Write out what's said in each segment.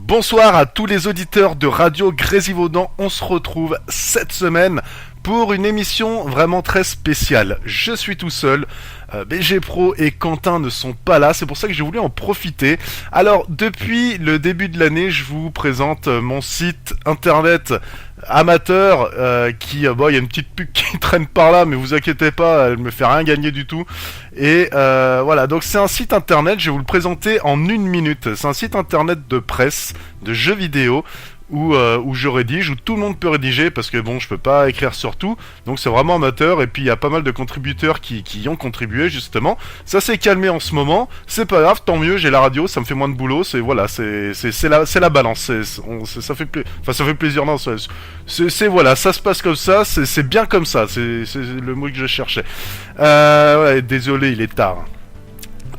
Bonsoir à tous les auditeurs de Radio Grésivaudan. On se retrouve cette semaine pour une émission vraiment très spéciale. Je suis tout seul, BG Pro et Quentin ne sont pas là, c'est pour ça que j'ai voulu en profiter. Alors, depuis le début de l'année, je vous présente mon site internet amateur il y a une petite pub qui traîne par là, mais vous inquiétez pas, elle me fait rien gagner du tout. Et voilà, donc c'est un site internet, je vais vous le présenter en une minute. C'est un site internet de presse, de jeux vidéo, où je rédige, où tout le monde peut rédiger, parce que bon, je peux pas écrire sur tout, donc c'est vraiment amateur, et puis il y a pas mal de contributeurs qui y ont contribué, justement. Ça s'est calmé en ce moment, c'est pas grave, tant mieux, j'ai la radio, ça me fait moins de boulot, c'est la balance, ça fait plaisir, non, voilà, ça se passe comme ça, c'est bien comme ça, c'est le mot que je cherchais. Ouais, désolé, il est tard.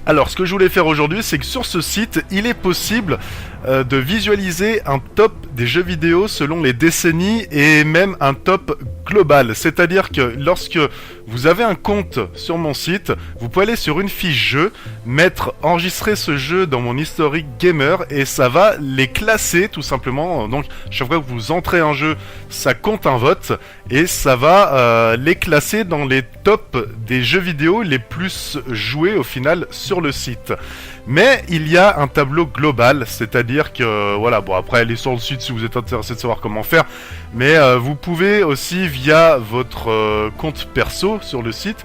Alors, ce que je voulais faire aujourd'hui, c'est que sur ce site, il est possible de visualiser un top des jeux vidéo selon les décennies et même un top global. C'est-à-dire que lorsque vous avez un compte sur mon site, vous pouvez aller sur une fiche jeu, enregistrer ce jeu dans mon historique gamer et ça va les classer tout simplement. Donc, chaque fois que vous entrez un jeu, ça compte un vote et ça va les classer dans les tops des jeux vidéo les plus joués au final sur le site. Mais il y a un tableau global, c'est-à-dire que, voilà, bon après allez sur le site si vous êtes intéressé de savoir comment faire, mais vous pouvez aussi via votre compte perso sur le site,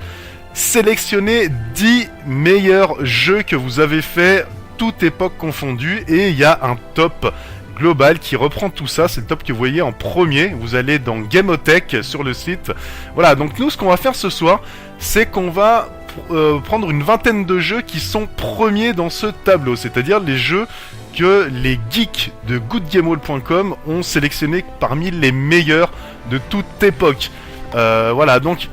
sélectionner 10 meilleurs jeux que vous avez fait, toute époque confondue, et il y a un top global qui reprend tout ça, c'est le top que vous voyez en premier, vous allez dans Gameothèque sur le site. Voilà, donc nous ce qu'on va faire ce soir, c'est qu'on va prendre une vingtaine de jeux qui sont premiers dans ce tableau, c'est-à-dire les jeux que les geeks de goodgamehall.com ont sélectionnés parmi les meilleurs de toute époque. Voilà, donc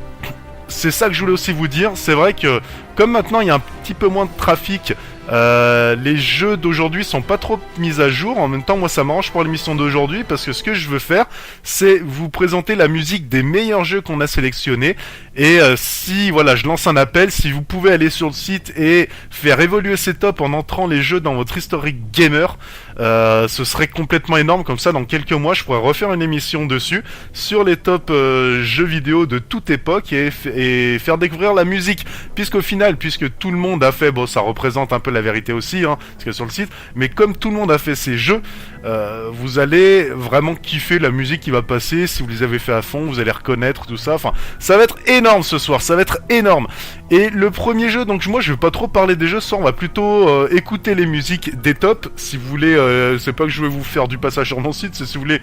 c'est ça que je voulais aussi vous dire. C'est vrai que comme maintenant il y a un petit peu moins de trafic, les jeux d'aujourd'hui sont pas trop mis à jour. En même temps, moi ça m'arrange pour l'émission d'aujourd'hui parce que ce que je veux faire, c'est vous présenter la musique des meilleurs jeux qu'on a sélectionnés. Et si voilà, je lance un appel, si vous pouvez aller sur le site et faire évoluer ces tops en entrant les jeux dans votre historique gamer, ce serait complètement énorme. Comme ça, dans quelques mois, je pourrais refaire une émission dessus sur les tops jeux vidéo de toute époque et faire découvrir la musique. Puisqu'au final, puisque tout le monde a fait, bon, ça représente un peu la vérité aussi, hein, parce que sur le site, mais comme tout le monde a fait ces jeux, vous allez vraiment kiffer la musique qui va passer. Si vous les avez fait à fond, vous allez reconnaître tout ça. Enfin, ça va être énorme ce soir, ça va être énorme. Et le premier jeu, donc moi je vais pas trop parler des jeux ce soir, on va plutôt écouter les musiques des tops. Si vous voulez, c'est pas que je vais vous faire du passage sur mon site, c'est si vous voulez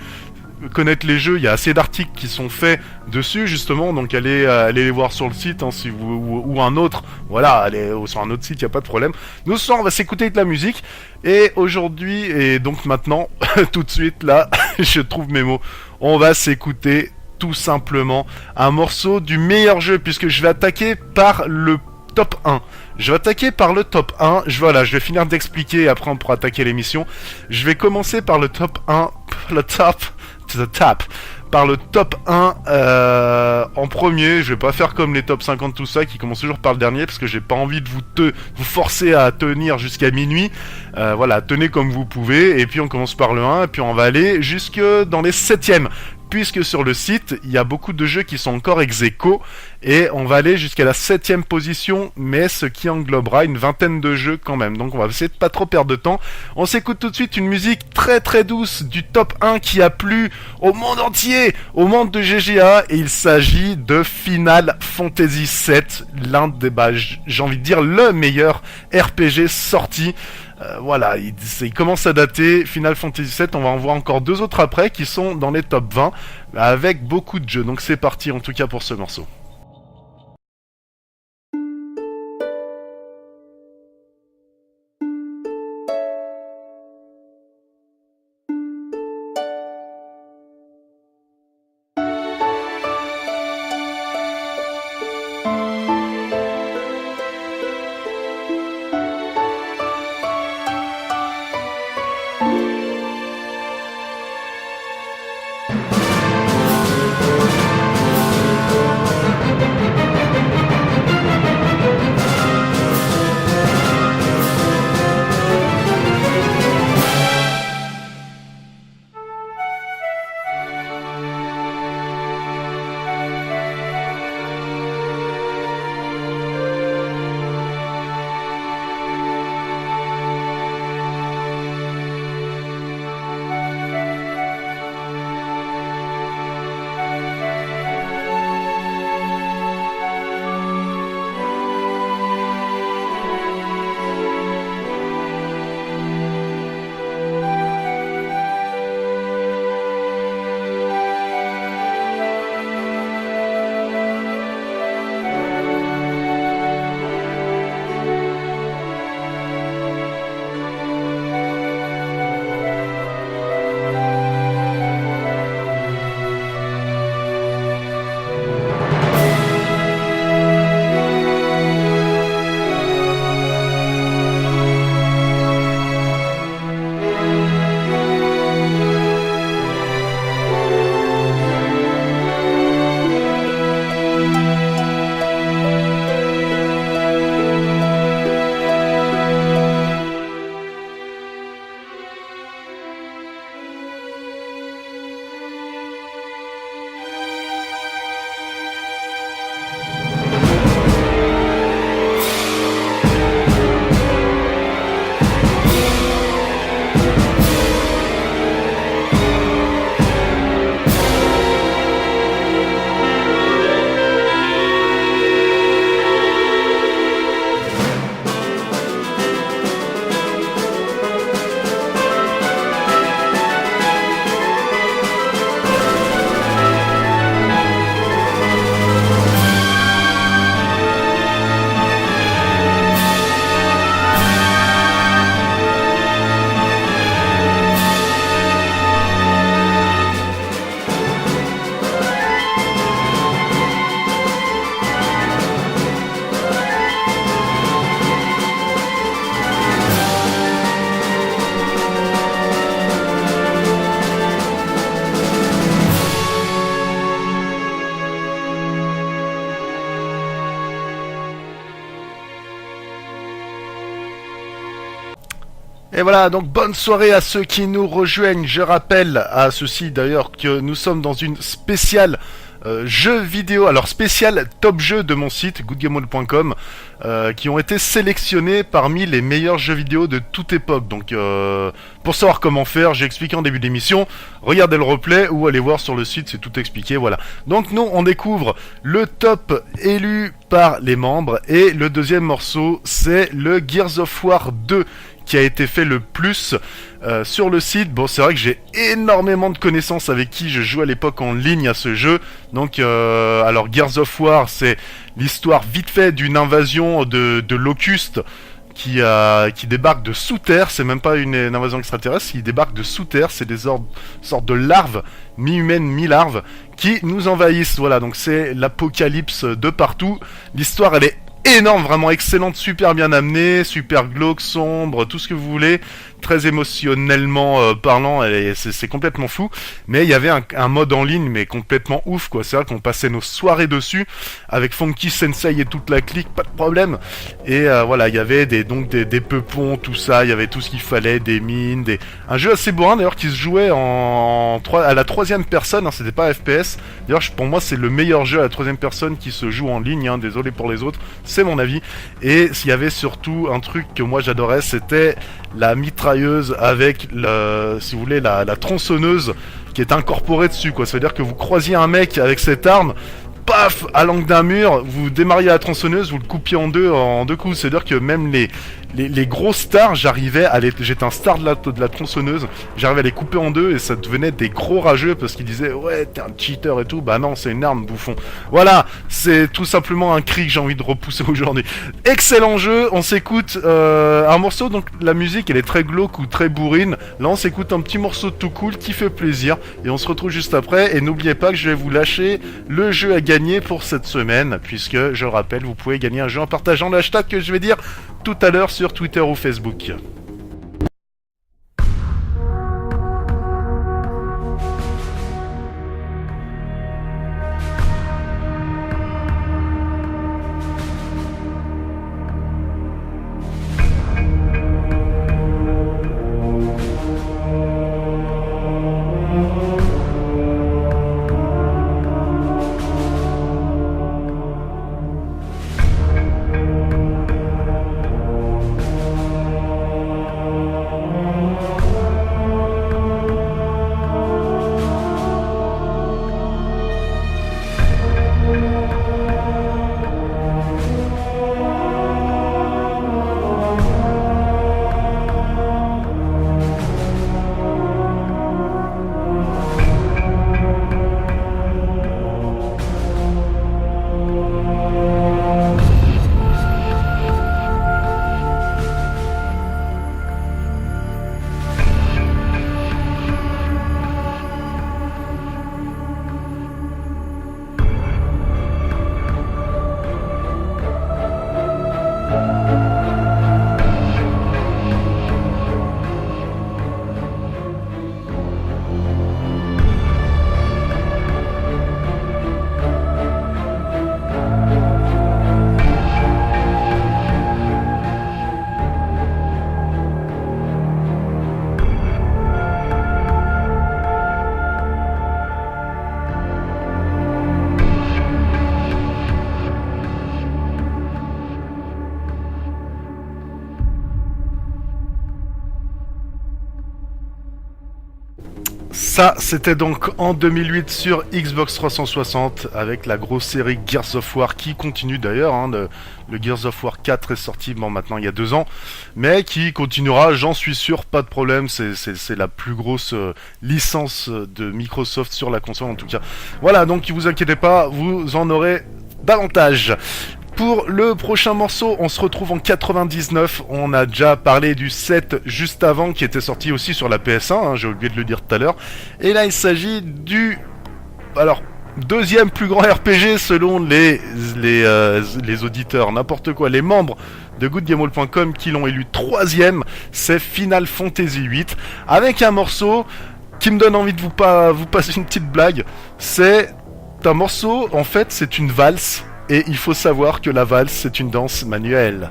connaître les jeux, il y a assez d'articles qui sont faits dessus justement, donc allez les voir sur le site, hein, si vous ou un autre, voilà, allez sur un autre site, il y a pas de problème. Nous ce soir on va s'écouter de la musique et aujourd'hui et donc maintenant tout de suite là, je trouve mes mots, on va s'écouter tout simplement un morceau du meilleur jeu puisque je vais attaquer par le top 1. Je vais attaquer par le top 1. Je vais finir d'expliquer et après on pourra attaquer l'émission. Je vais commencer par le top 1, par le top 1 en premier. Je vais pas faire comme les top 50 tout ça qui commencent toujours par le dernier parce que j'ai pas envie de vous forcer à tenir jusqu'à minuit. Voilà, tenez comme vous pouvez et puis on commence par le 1 et puis on va aller jusque dans les 7e. Puisque sur le site, il y a beaucoup de jeux qui sont encore ex-aequo, et on va aller jusqu'à la 7e position, mais ce qui englobera une vingtaine de jeux quand même. Donc on va essayer de pas trop perdre de temps. On s'écoute tout de suite une musique très très douce du top 1 qui a plu au monde entier, au monde de GGA, et il s'agit de Final Fantasy VII, l'un des, j'ai envie de dire, le meilleur RPG sorti. Voilà, il commence à dater. Final Fantasy VII, on va en voir encore deux autres après qui sont dans les top 20 avec beaucoup de jeux. Donc c'est parti en tout cas pour ce morceau. Et voilà, donc bonne soirée à ceux qui nous rejoignent. Je rappelle à ceux-ci d'ailleurs que nous sommes dans une spéciale jeux vidéo, alors spécial top jeux de mon site goodgameworld.com qui ont été sélectionnés parmi les meilleurs jeux vidéo de toute époque. Donc pour savoir comment faire, j'ai expliqué en début d'émission, regardez le replay ou allez voir sur le site, c'est tout expliqué, voilà. Donc nous on découvre le top élu par les membres et le deuxième morceau c'est le Gears of War 2 qui a été fait le plus sur le site. Bon, c'est vrai que j'ai énormément de connaissances avec qui je jouais à l'époque en ligne à ce jeu. Donc, alors Gears of War, c'est l'histoire vite fait d'une invasion de locustes qui débarquent de sous terre. C'est même pas une invasion extraterrestre, ils débarquent de sous terre. C'est des sortes de larves, mi-humaines, mi-larves, qui nous envahissent. Voilà, donc c'est l'apocalypse de partout. L'histoire, elle est énorme, vraiment excellente, super bien amenée, super glauque, sombre, tout ce que vous voulez, très émotionnellement parlant, c'est complètement fou. Mais il y avait un mode en ligne, mais complètement ouf, quoi. C'est vrai qu'on passait nos soirées dessus avec Funky Sensei et toute la clique, pas de problème. Et voilà, il y avait des peupons, tout ça, il y avait tout ce qu'il fallait, des mines, un jeu assez bourrin d'ailleurs qui se jouait à la troisième personne, hein, c'était pas FPS. D'ailleurs, pour moi, c'est le meilleur jeu à la troisième personne qui se joue en ligne, hein, désolé pour les autres, c'est mon avis. Et s'il y avait surtout un truc que moi j'adorais, c'était la mitrailleuse avec, si vous voulez, la tronçonneuse qui est incorporée dessus, quoi. Ça veut dire que vous croisiez un mec avec cette arme, paf, à l'angle d'un mur, vous démarriez la tronçonneuse, vous le coupiez en deux coups. C'est-à-dire que même les gros stars, j'étais un star de la tronçonneuse, j'arrivais à les couper en deux et ça devenait des gros rageux parce qu'ils disaient ouais t'es un cheater et tout. Bah non, c'est une arme, bouffon. Voilà, c'est tout simplement un cri que j'ai envie de repousser aujourd'hui. Excellent jeu, on s'écoute un morceau, donc la musique elle est très glauque ou très bourrine. Là on s'écoute un petit morceau tout cool qui fait plaisir et on se retrouve juste après. Et n'oubliez pas que je vais vous lâcher le jeu à gagner pour cette semaine, puisque je le rappelle, vous pouvez gagner un jeu en partageant le hashtag que je vais dire tout à l'heure sur Twitter ou Facebook. Ça, c'était donc en 2008 sur Xbox 360 avec la grosse série Gears of War qui continue d'ailleurs. Hein, le Gears of War 4 est sorti maintenant il y a 2 ans, mais qui continuera, j'en suis sûr, pas de problème. C'est la plus grosse licence de Microsoft sur la console en tout cas. Voilà, donc ne vous inquiétez pas, vous en aurez davantage. Pour le prochain morceau, on se retrouve en 99. On a déjà parlé du 7 juste avant, qui était sorti aussi sur la PS1, hein, j'ai oublié de le dire tout à l'heure. Et là, il s'agit du... Alors, deuxième plus grand RPG selon les auditeurs, n'importe quoi, les membres de goodgameworld.com qui l'ont élu troisième, c'est Final Fantasy VIII, avec un morceau qui me donne envie de vous passer une petite blague. C'est un morceau, en fait, c'est une valse. Et il faut savoir que la valse, c'est une danse manuelle.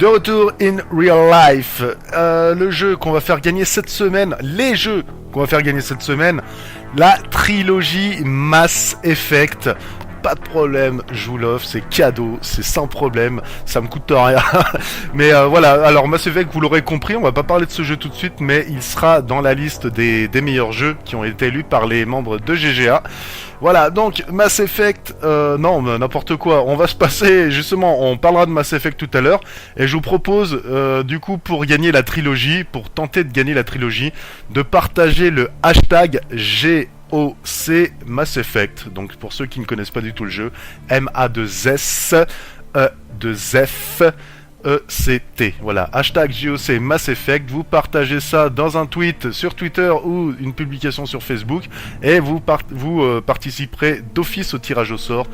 De retour in real life, le jeu qu'on va faire gagner cette semaine, les jeux qu'on va faire gagner cette semaine, la trilogie Mass Effect. Pas de problème, je vous l'offre, c'est cadeau, c'est sans problème, ça me coûte rien. Mais voilà, alors Mass Effect, vous l'aurez compris, on va pas parler de ce jeu tout de suite, mais il sera dans la liste des meilleurs jeux qui ont été élus par les membres de GGA. Voilà, donc Mass Effect, non, n'importe quoi, on va se passer, justement, on parlera de Mass Effect tout à l'heure, et je vous propose, du coup, pour gagner la trilogie, pour tenter de gagner la trilogie, de partager le hashtag GOC Mass Effect, donc pour ceux qui ne connaissent pas du tout le jeu, M-A-2-S, E-2-F, E-C-T, voilà, hashtag JOC Mass Effect, vous partagez ça dans un tweet sur Twitter ou une publication sur Facebook, et vous participerez d'office au tirage au sort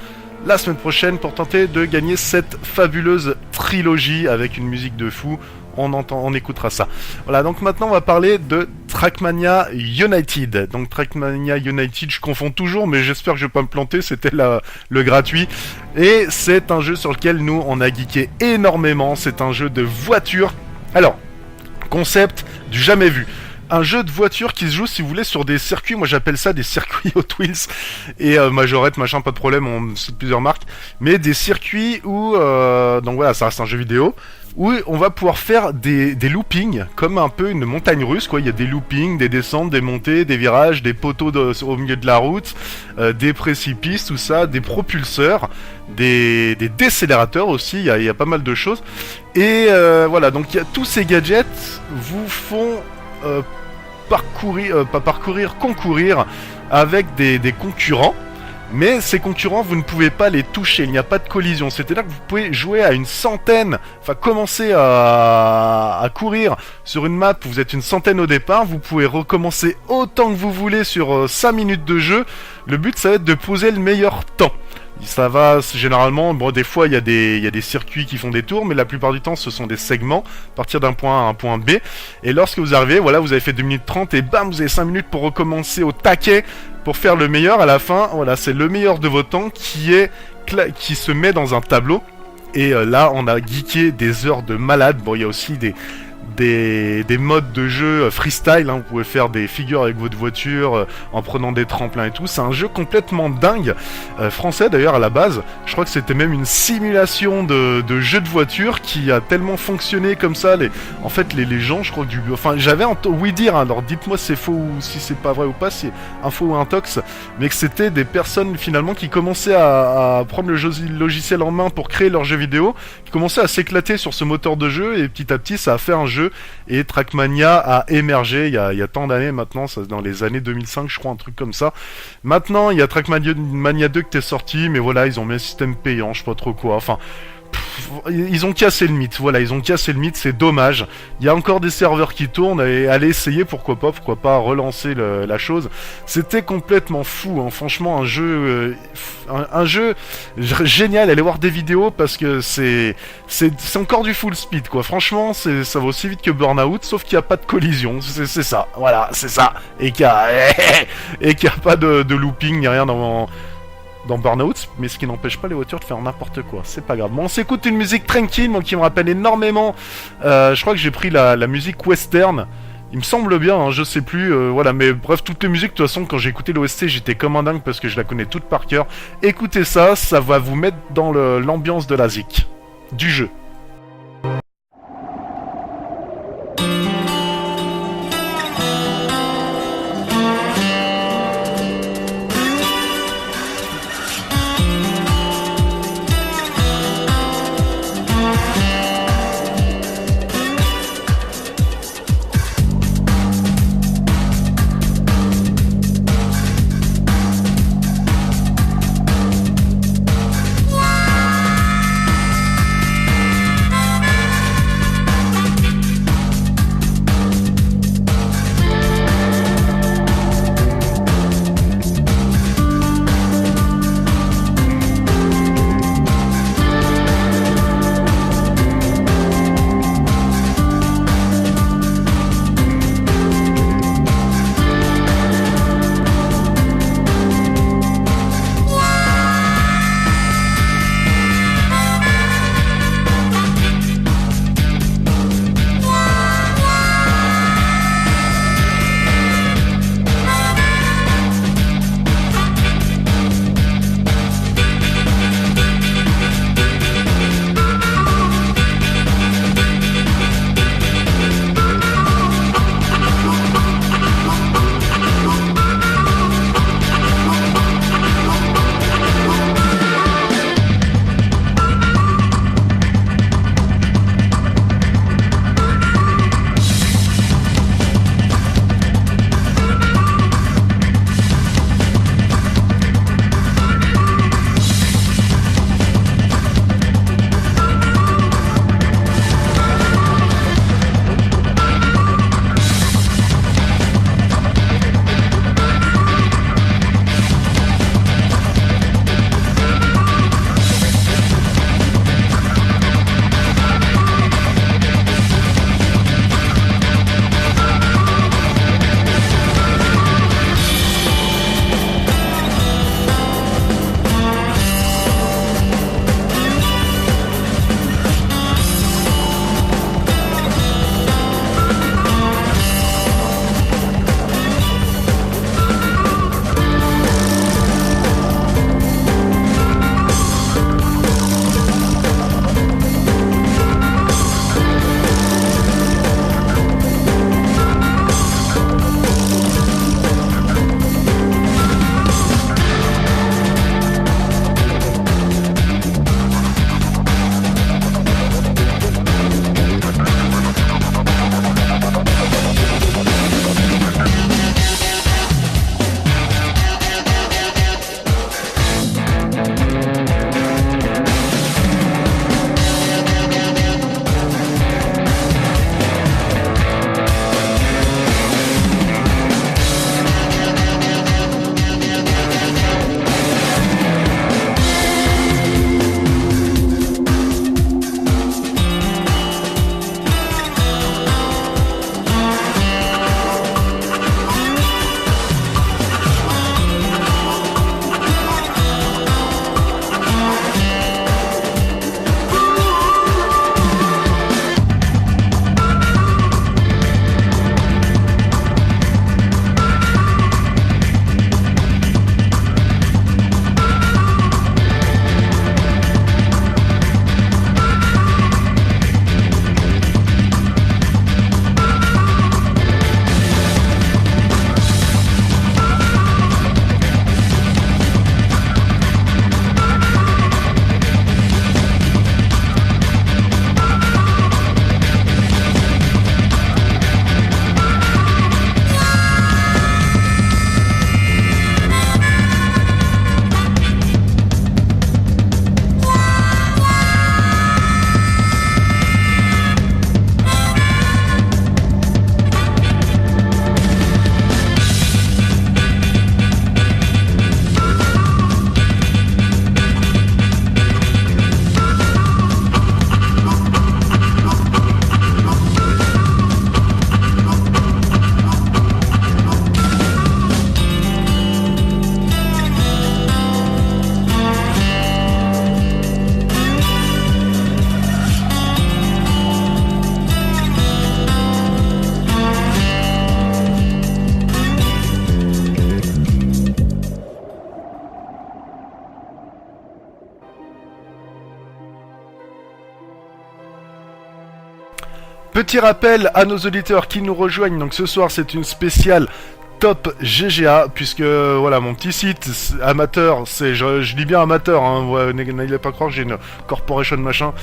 la semaine prochaine pour tenter de gagner cette fabuleuse trilogie avec une musique de fou. On écoutera ça. Voilà, donc maintenant on va parler de Trackmania United. Donc Trackmania United, je confonds toujours, mais j'espère que je vais pas me planter, c'était le gratuit. Et c'est un jeu sur lequel nous on a geeké énormément, c'est un jeu de voiture. Alors, concept du jamais vu. Un jeu de voiture qui se joue, si vous voulez, sur des circuits, moi j'appelle ça des circuits Hot Wheels et Majorette, machin, pas de problème, on cite plusieurs marques, mais des circuits où, donc voilà, ça reste un jeu vidéo, où on va pouvoir faire des loopings, comme un peu une montagne russe, quoi. Il y a des loopings, des descentes, des montées, des virages, des poteaux au milieu de la route, des précipices, tout ça, des propulseurs, des décélérateurs aussi, il y a pas mal de choses. Et voilà, donc il y a tous ces gadgets vous font concourir avec des concurrents. Mais ces concurrents, vous ne pouvez pas les toucher, il n'y a pas de collision. C'est-à-dire que vous pouvez jouer à une centaine, enfin commencer à courir sur une map, vous êtes une centaine au départ, vous pouvez recommencer autant que vous voulez sur 5 minutes de jeu. Le but, ça va être de poser le meilleur temps. Ça va généralement, bon, des fois il y a des circuits qui font des tours, mais la plupart du temps ce sont des segments, partir d'un point A à un point B. Et lorsque vous arrivez, voilà, vous avez fait 2 minutes 30 et bam, vous avez 5 minutes pour recommencer au taquet pour faire le meilleur. À la fin, voilà, c'est le meilleur de votre temps qui se met dans un tableau. Et là, on a geeké des heures de malade. Bon, il y a aussi des modes de jeu freestyle, hein. Vous pouvez faire des figures avec votre voiture en prenant des tremplins et tout. C'est un jeu complètement dingue, français d'ailleurs à la base. Je crois que c'était même une simulation de jeu de voiture qui a tellement fonctionné comme ça. En fait les gens, je crois que enfin j'avais oui dire, hein, alors dites-moi si c'est faux ou si c'est pas vrai ou pas, si c'est un faux ou un tox, mais que c'était des personnes finalement qui commençaient à prendre le logiciel en main pour créer leur jeu vidéo, qui commençaient à s'éclater sur ce moteur de jeu, et petit à petit ça a fait un jeu. Et Trackmania a émergé il y a tant d'années maintenant, ça, dans les années 2005 je crois, un truc comme ça. Maintenant il y a Trackmania 2 qui est sorti, mais voilà, ils ont mis un système payant, je sais pas trop quoi, enfin... ils ont cassé le mythe, voilà, ils ont cassé le mythe, c'est dommage. Il y a encore des serveurs qui tournent, et allez essayer, pourquoi pas relancer la chose. C'était complètement fou, hein. Franchement, un jeu génial. Allez voir des vidéos parce que c'est encore du full speed, quoi. Franchement, ça va aussi vite que Burnout, sauf qu'il n'y a pas de collision, c'est ça, voilà, c'est ça, et qu'il n'y a pas de looping ni rien dans Burnout, mais ce qui n'empêche pas les voitures de faire n'importe quoi, c'est pas grave. Bon, on s'écoute une musique tranquille, moi, qui me rappelle énormément, je crois que j'ai pris la musique western, il me semble bien, hein, je sais plus, voilà, mais bref, toutes les musiques, de toute façon, quand j'ai écouté l'OST, j'étais comme un dingue parce que je la connais toute par cœur. Écoutez ça va vous mettre dans l'ambiance de la zik, du jeu. Petit rappel à nos auditeurs qui nous rejoignent, donc ce soir c'est une spéciale Top GGA, puisque voilà, mon petit site amateur, c'est je dis bien amateur, hein, n'allez pas croire que j'ai une corporation machin,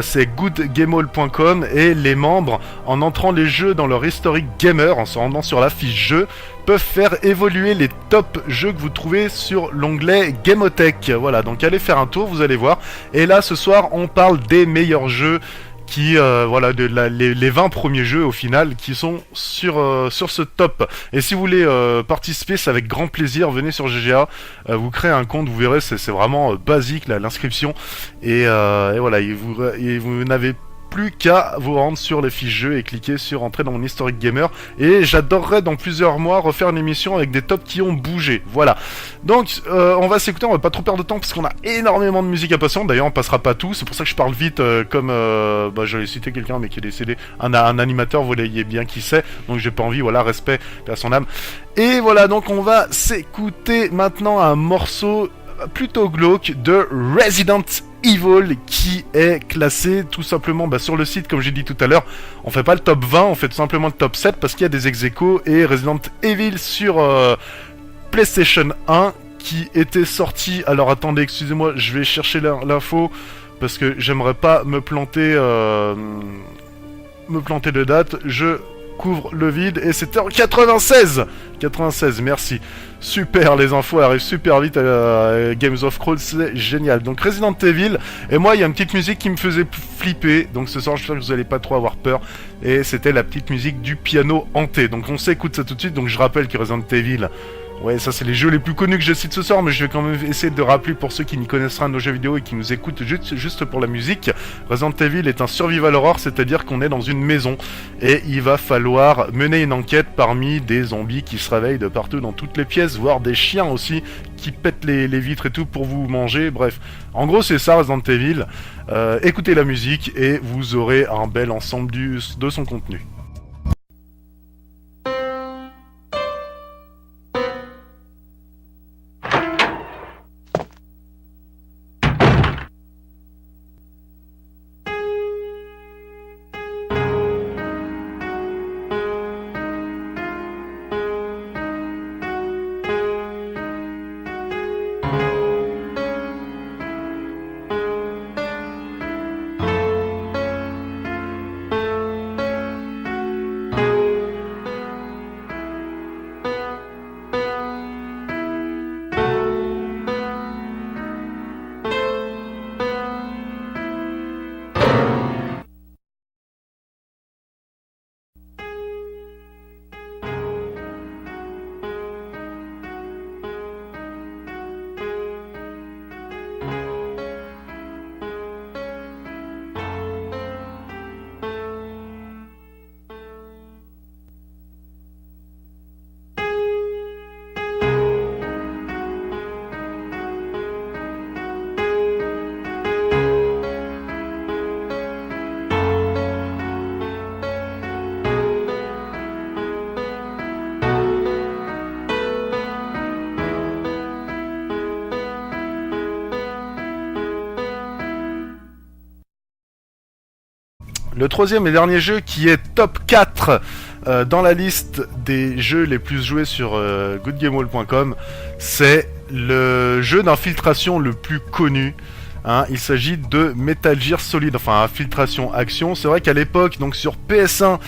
c'est goodgamehall.com, et les membres, en entrant les jeux dans leur historique gamer, en se rendant sur la fiche jeu, peuvent faire évoluer les top jeux que vous trouvez sur l'onglet Gameothèque. Voilà, donc allez faire un tour, vous allez voir. Et là ce soir on parle des meilleurs jeux qui voilà, les 20 premiers jeux au final qui sont sur ce top. Et si vous voulez participer, c'est avec grand plaisir, venez sur GGA, vous créez un compte, vous verrez, c'est vraiment basique là, l'inscription, et voilà, vous n'avez plus qu'à vous rendre sur les fiches jeux et cliquer sur entrer dans mon historique gamer. Et j'adorerais dans plusieurs mois refaire une émission avec des tops qui ont bougé. Voilà. Donc on va s'écouter, on va pas trop perdre de temps parce qu'on a énormément de musique à passer. D'ailleurs on passera pas tout, c'est pour ça que je parle vite, comme j'allais citer quelqu'un mais qui est décédé, un animateur, vous voyez bien qui c'est, donc j'ai pas envie, voilà, respect à son âme. Et voilà, donc on va s'écouter maintenant un morceau plutôt glauque de Resident Evil, qui est classé tout simplement sur le site, comme j'ai dit tout à l'heure. On fait pas le top 20, on fait tout simplement le top 7 parce qu'il y a des ex-aequo, et Resident Evil sur PlayStation 1 qui était sorti. Alors attendez, excusez-moi, je vais chercher l'info parce que j'aimerais pas me planter de date. Je couvre le vide et c'était en 96, merci. Super, les infos arrivent super vite à Games of Thrones, c'est génial. Donc Resident Evil, et moi il y a une petite musique qui me faisait flipper, donc ce soir j'espère que vous allez pas trop avoir peur, et c'était la petite musique du piano hanté. Donc on s'écoute ça tout de suite. Donc je rappelle que Resident Evil, ouais, ça c'est les jeux les plus connus que je cite ce soir, mais je vais quand même essayer de rappeler pour ceux qui n'y connaissent rien de nos jeux vidéo et qui nous écoutent juste pour la musique. Resident Evil est un survival horror, c'est-à-dire qu'on est dans une maison et il va falloir mener une enquête parmi des zombies qui se réveillent de partout dans toutes les pièces, voire des chiens aussi qui pètent les vitres et tout pour vous manger. Bref, en gros c'est ça Resident Evil. Écoutez la musique et vous aurez un bel ensemble de son contenu. Le troisième et dernier jeu qui est top 4 dans la liste des jeux les plus joués sur goodgamehall.com, c'est le jeu d'infiltration le plus connu. Hein, il s'agit de Metal Gear Solid, enfin infiltration action. C'est vrai qu'à l'époque, donc sur PS1,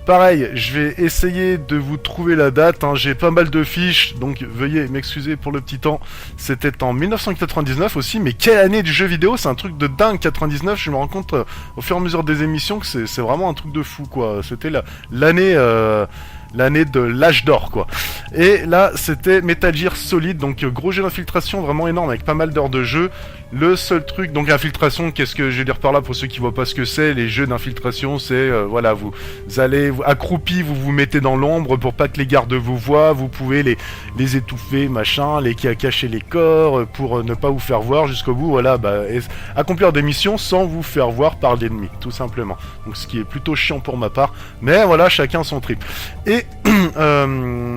pareil, je vais essayer de vous trouver la date, hein. J'ai pas mal de fiches, donc veuillez m'excuser pour le petit temps. C'était en 1999 aussi, mais quelle année du jeu vidéo, c'est un truc de dingue, 99, je me rends compte au fur et à mesure des émissions que c'est vraiment un truc de fou, quoi. C'était l'année de l'âge d'or, quoi. Et là, c'était Metal Gear Solid, donc gros jeu d'infiltration vraiment énorme avec pas mal d'heures de jeu. Le seul truc, donc infiltration, qu'est-ce que je veux dire par là pour ceux qui voient pas ce que c'est? Les jeux d'infiltration, c'est voilà, vous allez accroupi, vous vous mettez dans l'ombre pour pas que les gardes vous voient, vous pouvez les étouffer, machin, les cacher les corps pour ne pas vous faire voir jusqu'au bout, voilà, accomplir des missions sans vous faire voir par l'ennemi, tout simplement. Donc ce qui est plutôt chiant pour ma part, mais voilà, chacun son trip. Et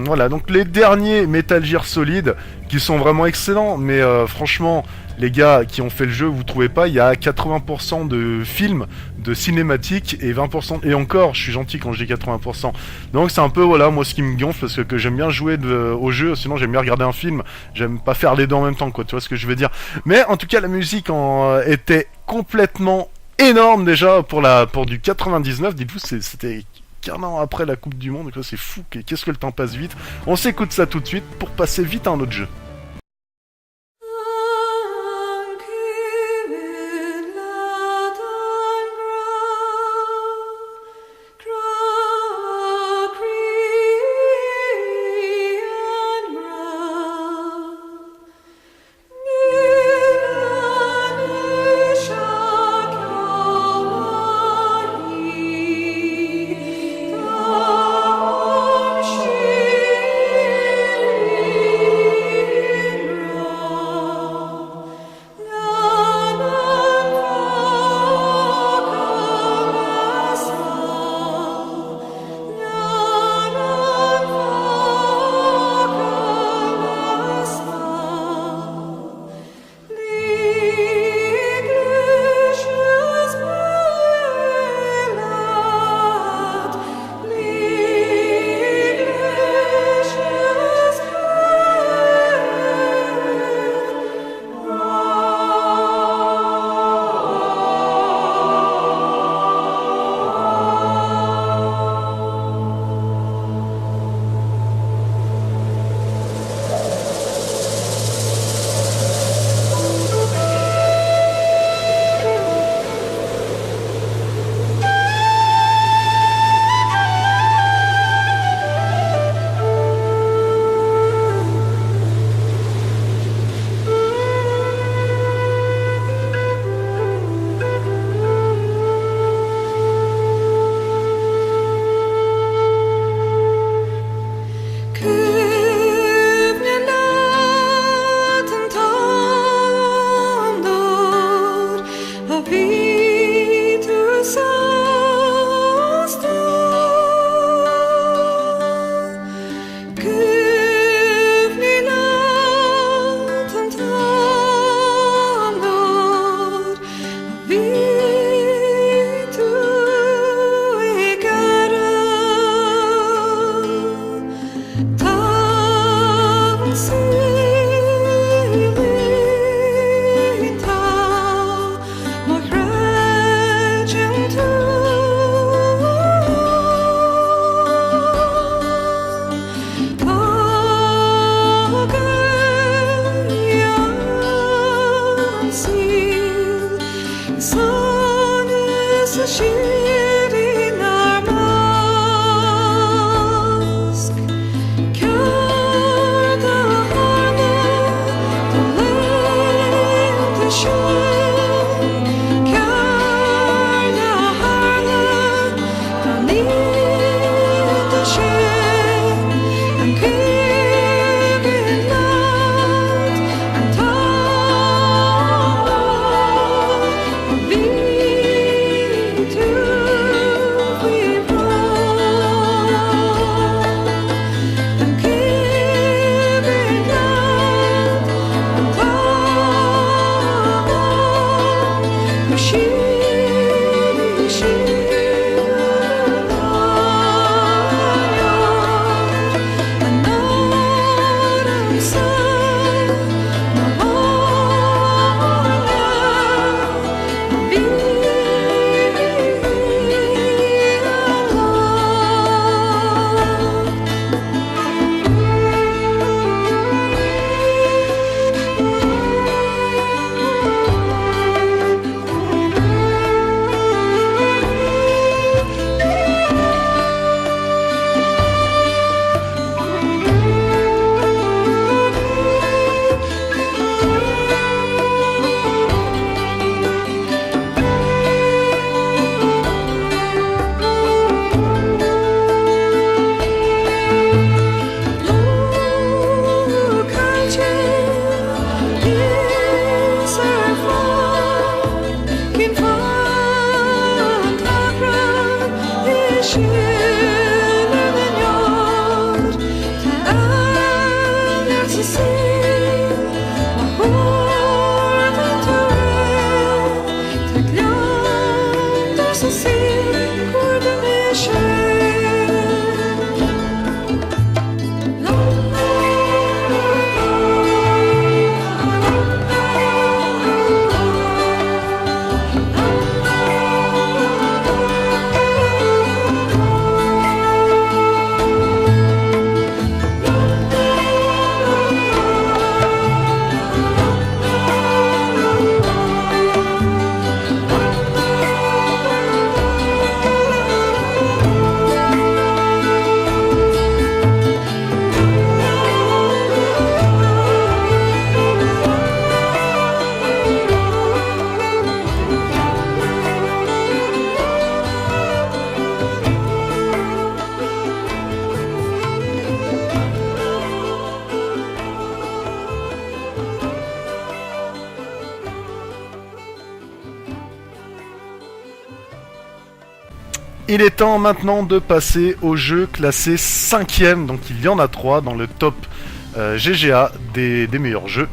voilà, donc les derniers Metal Gear Solid qui sont vraiment excellents, mais franchement, les gars qui ont fait le jeu, vous trouvez pas, il y a 80% de films, de cinématiques, et 20%, et encore, je suis gentil quand je dis 80%. Donc c'est un peu, voilà, moi ce qui me gonfle, parce que j'aime bien jouer au jeu, sinon j'aime bien regarder un film, j'aime pas faire les deux en même temps, quoi, tu vois ce que je veux dire. Mais en tout cas, la musique était complètement énorme déjà pour du 99, dites-vous, c'était qu'un an après la Coupe du Monde, quoi, c'est fou, qu'est-ce que le temps passe vite. On s'écoute ça tout de suite pour passer vite à un autre jeu. Skillnaden gör att alla är så ser Il est temps maintenant de passer au jeu classé 5ème, donc il y en a 3 dans le top GGA des meilleurs jeux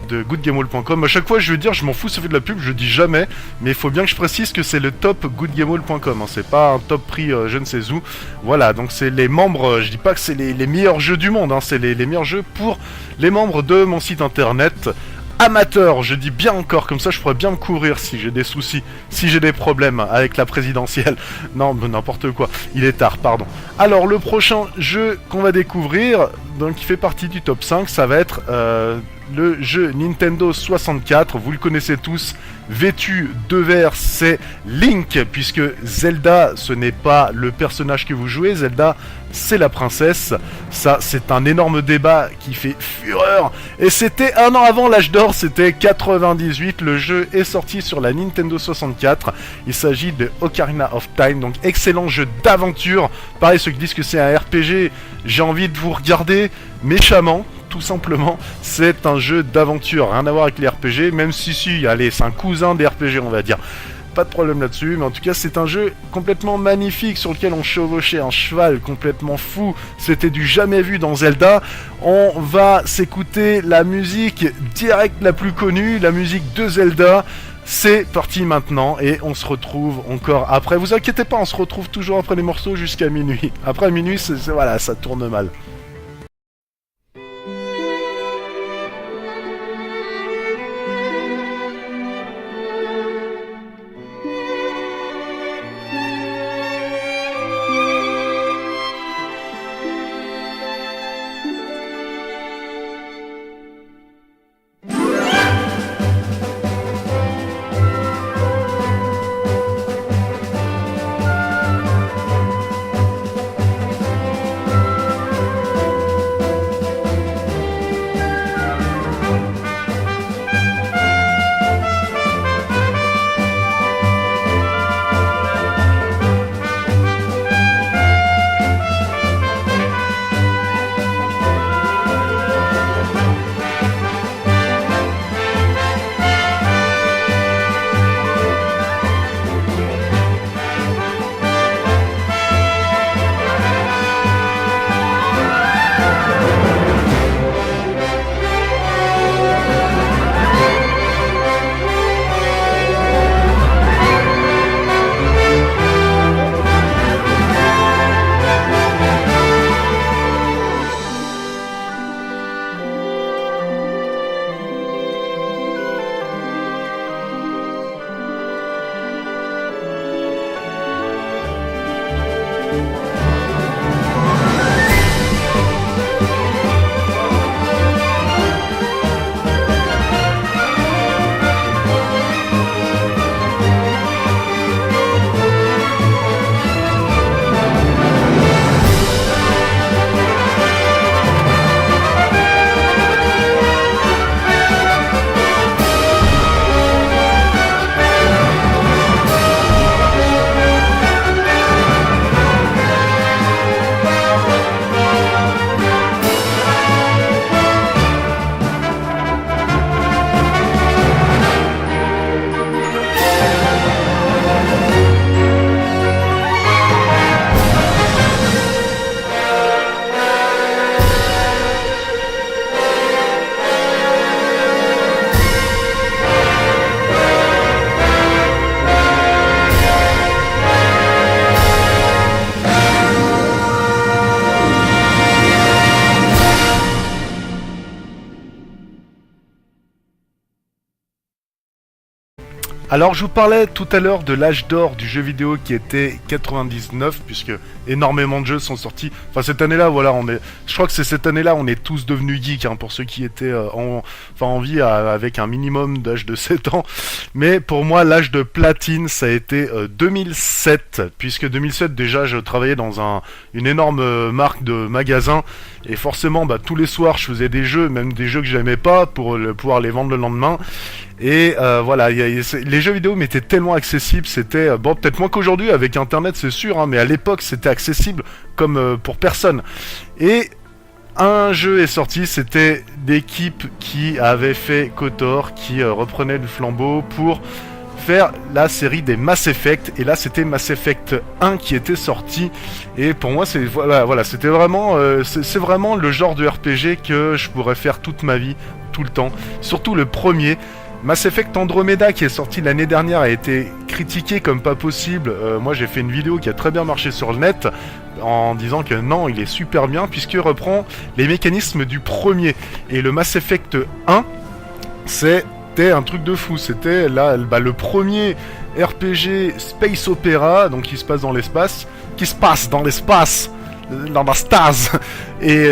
de goodgamehall.com. À chaque fois je veux dire, je m'en fous, ça fait de la pub, je dis jamais, mais il faut bien que je précise que c'est le top goodgamehall.com, hein, c'est pas un top prix je ne sais où. Voilà, donc c'est les membres, je dis pas que c'est les meilleurs jeux du monde, hein, c'est les meilleurs jeux pour les membres de mon site internet. Amateur, je dis bien encore, comme ça je pourrais bien me couvrir si j'ai des soucis, si j'ai des problèmes avec la présidentielle. Non, n'importe quoi, il est tard, pardon. Alors le prochain jeu qu'on va découvrir, donc qui fait partie du top 5, ça va être le jeu Nintendo 64, vous le connaissez tous, vêtu de vert, c'est Link, puisque Zelda, ce n'est pas le personnage que vous jouez, Zelda, c'est la princesse. Ça, c'est un énorme débat qui fait fureur, et c'était un an avant l'âge d'or, c'était 98, le jeu est sorti sur la Nintendo 64, il s'agit de Ocarina of Time, donc excellent jeu d'aventure. Pareil, ceux qui disent que c'est un RPG, j'ai envie de vous regarder méchamment, tout simplement, c'est un jeu d'aventure, rien à voir avec les RPG, même si, allez, c'est un cousin des RPG, on va dire. Pas de problème là-dessus, mais en tout cas, c'est un jeu complètement magnifique sur lequel on chevauchait un cheval complètement fou. C'était du jamais vu dans Zelda. On va s'écouter la musique directe la plus connue, la musique de Zelda. C'est parti maintenant et on se retrouve encore après. Vous inquiétez pas, on se retrouve toujours après les morceaux jusqu'à minuit. Après minuit, voilà, ça tourne mal. Alors je vous parlais tout à l'heure de l'âge d'or du jeu vidéo qui était 99, puisque énormément de jeux sont sortis. Enfin cette année-là, voilà, je crois que c'est cette année-là, on est tous devenus geeks, hein, pour ceux qui étaient en vie avec un minimum d'âge de 7 ans. Mais pour moi, l'âge de platine, ça a été 2007, puisque 2007 déjà, je travaillais dans une énorme marque de magasins, et forcément, tous les soirs, je faisais des jeux, même des jeux que j'aimais pas, pour pouvoir les vendre le lendemain. Et voilà, les jeux vidéo m'étaient tellement accessibles, c'était bon, peut-être moins qu'aujourd'hui avec internet, c'est sûr, hein, mais à l'époque c'était accessible comme pour personne. Et un jeu est sorti, c'était l'équipe qui avait fait KOTOR, qui reprenait le flambeau pour faire la série des Mass Effect, et là c'était Mass Effect 1 qui était sorti, et pour moi c'est voilà c'était vraiment c'est vraiment le genre de RPG que je pourrais faire toute ma vie, tout le temps, surtout le premier. Mass Effect Andromeda qui est sorti l'année dernière a été critiqué comme pas possible. Moi j'ai fait une vidéo qui a très bien marché sur le net en disant que non, il est super bien puisqu'il reprend les mécanismes du premier. Et le Mass Effect 1, c'était un truc de fou. C'était là le premier RPG Space Opera, donc qui se passe dans l'espace, dans la stase, et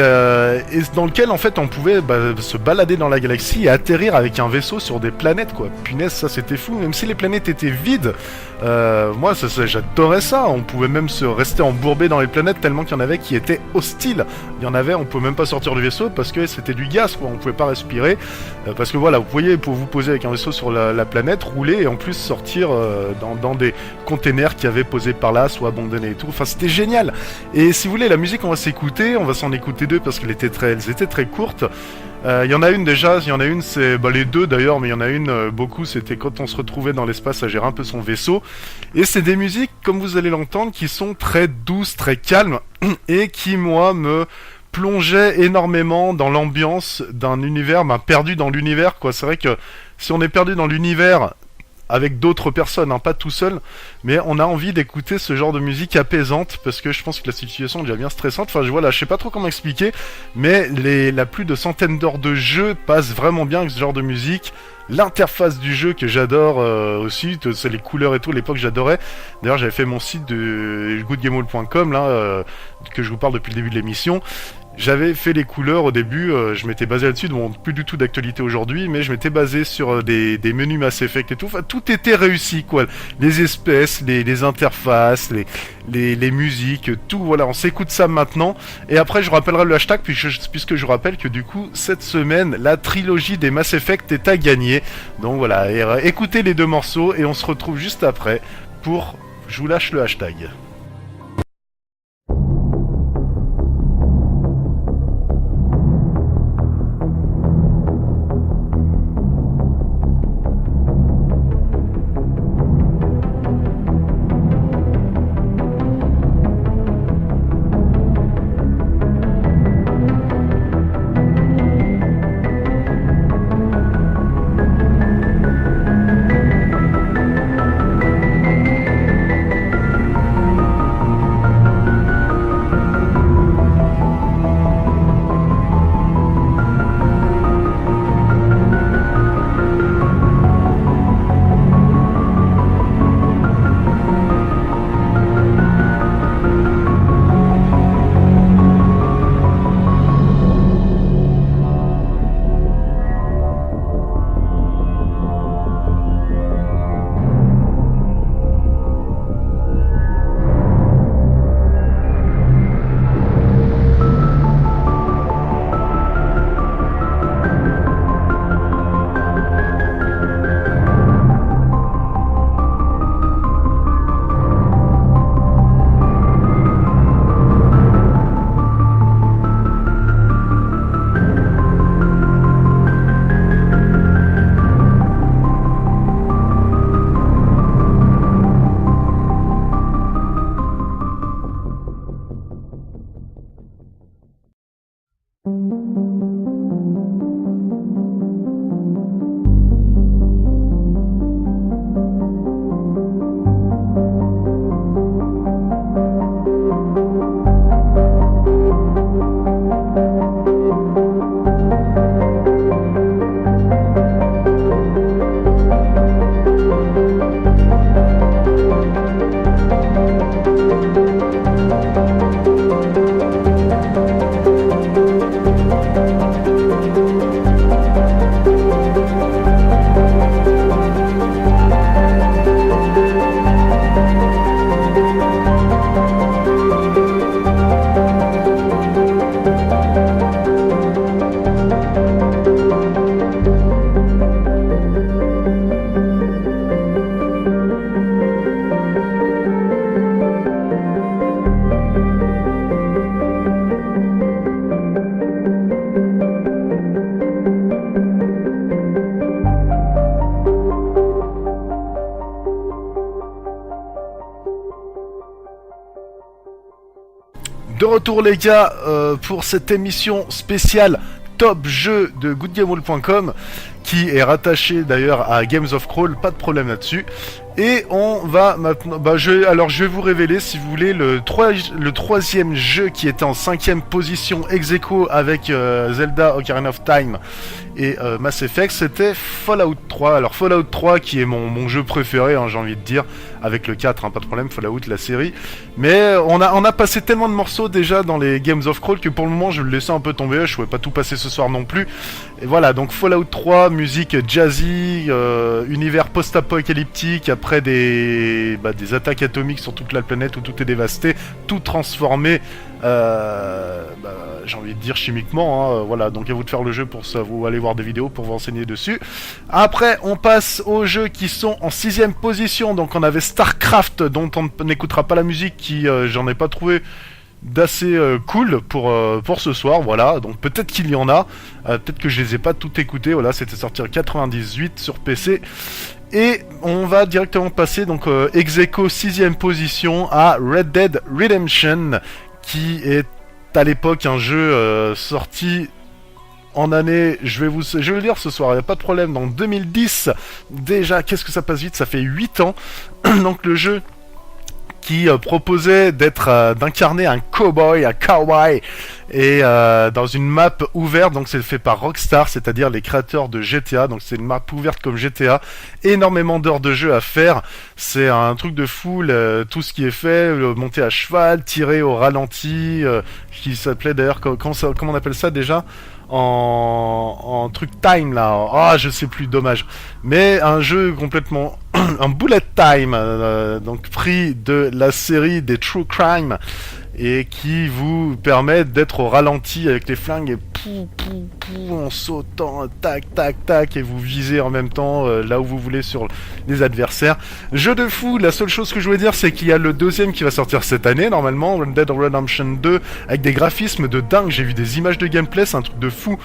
dans lequel en fait on pouvait se balader dans la galaxie et atterrir avec un vaisseau sur des planètes, quoi. Punaise, ça c'était fou, même si les planètes étaient vides. Moi j'adorais ça. On pouvait même se rester embourbé dans les planètes tellement qu'il y en avait qui étaient hostiles. Il y en avait, on pouvait même pas sortir du vaisseau parce que c'était du gaz, quoi. On pouvait pas respirer parce que voilà, vous voyez, pour vous poser avec un vaisseau sur la planète, rouler et en plus sortir dans des containers qui avaient posé par là, soit abandonnés et tout. Enfin c'était génial. Et si vous voulez, la musique on va s'écouter, on va s'en écouter deux parce qu'elles étaient très courtes. Il y en a une déjà, c'est les deux d'ailleurs, mais il y en a une beaucoup, c'était quand on se retrouvait dans l'espace à gérer un peu son vaisseau. Et c'est des musiques, comme vous allez l'entendre, qui sont très douces, très calmes, et qui, moi, me plongeaient énormément dans l'ambiance d'un univers, perdu dans l'univers, quoi. C'est vrai que si on est perdu dans l'univers avec d'autres personnes, pas tout seul, mais on a envie d'écouter ce genre de musique apaisante parce que je pense que la situation est déjà bien stressante. Enfin, je sais pas trop comment expliquer, mais la plus de centaines d'heures de jeu passent vraiment bien avec ce genre de musique. L'interface du jeu que j'adore aussi, c'est les couleurs et tout, à l'époque j'adorais. D'ailleurs j'avais fait mon site de goodgamehall.com là, que je vous parle depuis le début de l'émission. J'avais fait les couleurs au début, je m'étais basé là-dessus, donc plus du tout d'actualité aujourd'hui, mais je m'étais basé sur des menus Mass Effect et tout, enfin tout était réussi, quoi. Les espèces, les interfaces, les musiques, tout, voilà, on s'écoute ça maintenant, et après je rappellerai le hashtag, puisque je rappelle que du coup, cette semaine, la trilogie des Mass Effect est à gagner, donc voilà, écoutez les deux morceaux, et on se retrouve juste après pour... Je vous lâche le hashtag. De retour les gars pour cette émission spéciale top jeu de goodgamewall.com qui est rattaché d'ailleurs à Games of Crawl, pas de problème là-dessus. Et on va maintenant... je vais vous révéler, si vous voulez, le troisième jeu qui était en 5ème position ex aequo avec Zelda Ocarina of Time et Mass Effect, c'était Fallout 3. Alors Fallout 3 qui est mon jeu préféré, hein, j'ai envie de dire, avec le 4, hein, pas de problème, Fallout, la série. Mais on a passé tellement de morceaux déjà dans les Games of Crawl que pour le moment je le laissais un peu tomber, je pouvais pas tout passer ce soir non plus. Et voilà, donc Fallout 3, musique jazzy, univers post-apocalyptique, après des attaques atomiques sur toute la planète où tout est dévasté, tout transformé, j'ai envie de dire chimiquement, hein, voilà, donc à vous de faire le jeu pour ça, vous allez voir des vidéos pour vous renseigner dessus. Après, on passe aux jeux qui sont en 6ème position, donc on avait StarCraft, dont on n'écoutera pas la musique, qui j'en ai pas trouvé d'assez cool pour ce soir, voilà, donc peut-être qu'il y en a, peut-être que je les ai pas toutes écoutées, voilà, c'était sorti en 98 sur PC, et on va directement passer, donc ex aequo 6ème position à Red Dead Redemption, qui est à l'époque un jeu sorti en année, je vais le dire ce soir, il n'y a pas de problème, dans 2010, déjà, qu'est-ce que ça passe vite, ça fait 8 ans, donc le jeu qui proposait d'incarner un cowboy, et dans une map ouverte, donc c'est fait par Rockstar, c'est-à-dire les créateurs de GTA, donc c'est une map ouverte comme GTA, énormément d'heures de jeu à faire, c'est un truc de fou, tout ce qui est fait, monter à cheval, tirer au ralenti, qui s'appelait d'ailleurs, comment on appelle ça déjà, en truc time là, je sais plus, dommage, mais un jeu complètement un bullet time, donc pris de la série des True Crime, et qui vous permet d'être au ralenti avec les flingues et en sautant, tac tac tac, et vous visez en même temps là où vous voulez sur les adversaires. Jeu de fou. La seule chose que je voulais dire, c'est qu'il y a le deuxième qui va sortir cette année normalement, Red Dead Redemption 2, avec des graphismes de dingue. J'ai vu des images de gameplay, c'est un truc de fou.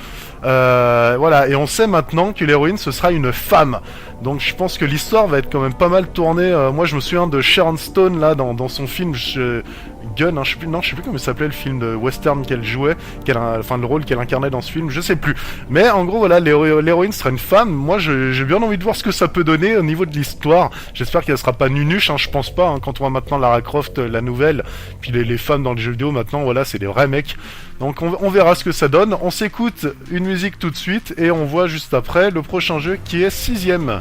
Voilà, et on sait maintenant que l'héroïne ce sera une femme. Donc je pense que l'histoire va être quand même pas mal tournée. Moi je me souviens de Sharon Stone là dans son film Gun, hein, je sais plus comment il s'appelait, le film de western qu'elle jouait, le rôle qu'elle incarnait dans ce film, je sais plus. Mais en gros voilà, l'héroïne sera une femme. Moi j'ai bien envie de voir ce que ça peut donner au niveau de l'histoire. J'espère qu'elle sera pas nunuche, hein, je pense pas, hein, quand on voit maintenant Lara Croft, la nouvelle, puis les femmes dans les jeux vidéo maintenant, voilà, c'est des vrais mecs. Donc on verra ce que ça donne. On s'écoute une musique tout de suite et on voit juste après le prochain jeu qui est 6ème.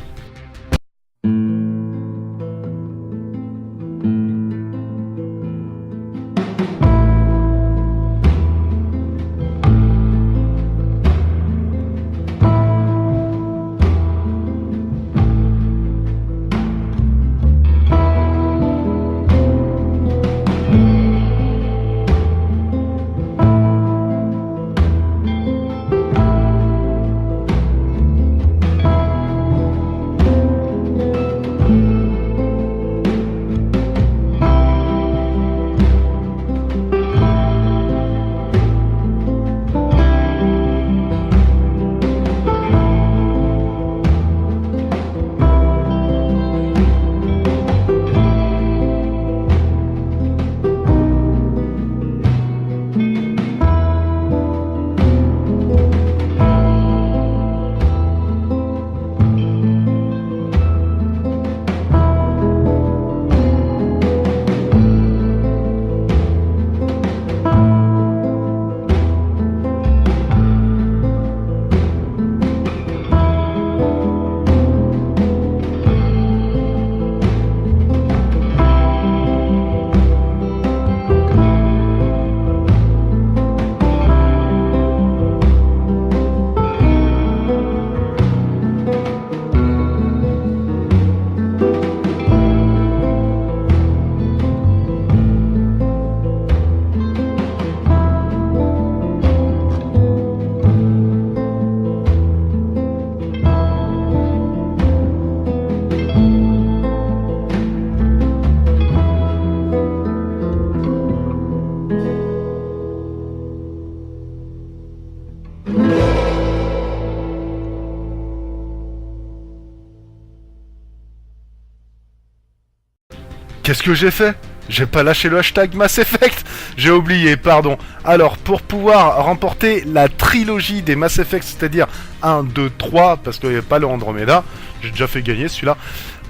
Qu'est-ce que j'ai fait? J'ai pas lâché le hashtag Mass Effect. J'ai oublié, pardon. Alors, pour pouvoir remporter la trilogie des Mass Effect, c'est-à-dire 1, 2, 3, parce qu'il n'y a pas le Andromeda, j'ai déjà fait gagner celui-là,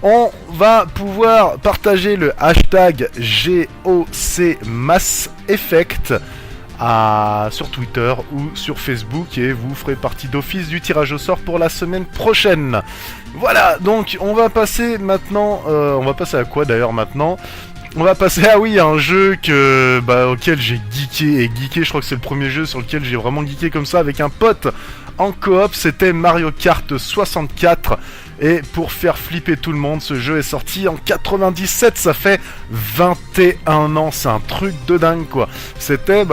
on va pouvoir partager le hashtag GOCMassEffect sur Twitter ou sur Facebook et vous ferez partie d'office du tirage au sort pour la semaine prochaine. Voilà, donc on va passer maintenant... on va passer à quoi d'ailleurs maintenant ? On va passer à un jeu auquel j'ai geeké, je crois que c'est le premier jeu sur lequel j'ai vraiment geeké comme ça avec un pote en coop, c'était Mario Kart 64. Et pour faire flipper tout le monde, ce jeu est sorti en 97, ça fait 21 ans, c'est un truc de dingue quoi. C'était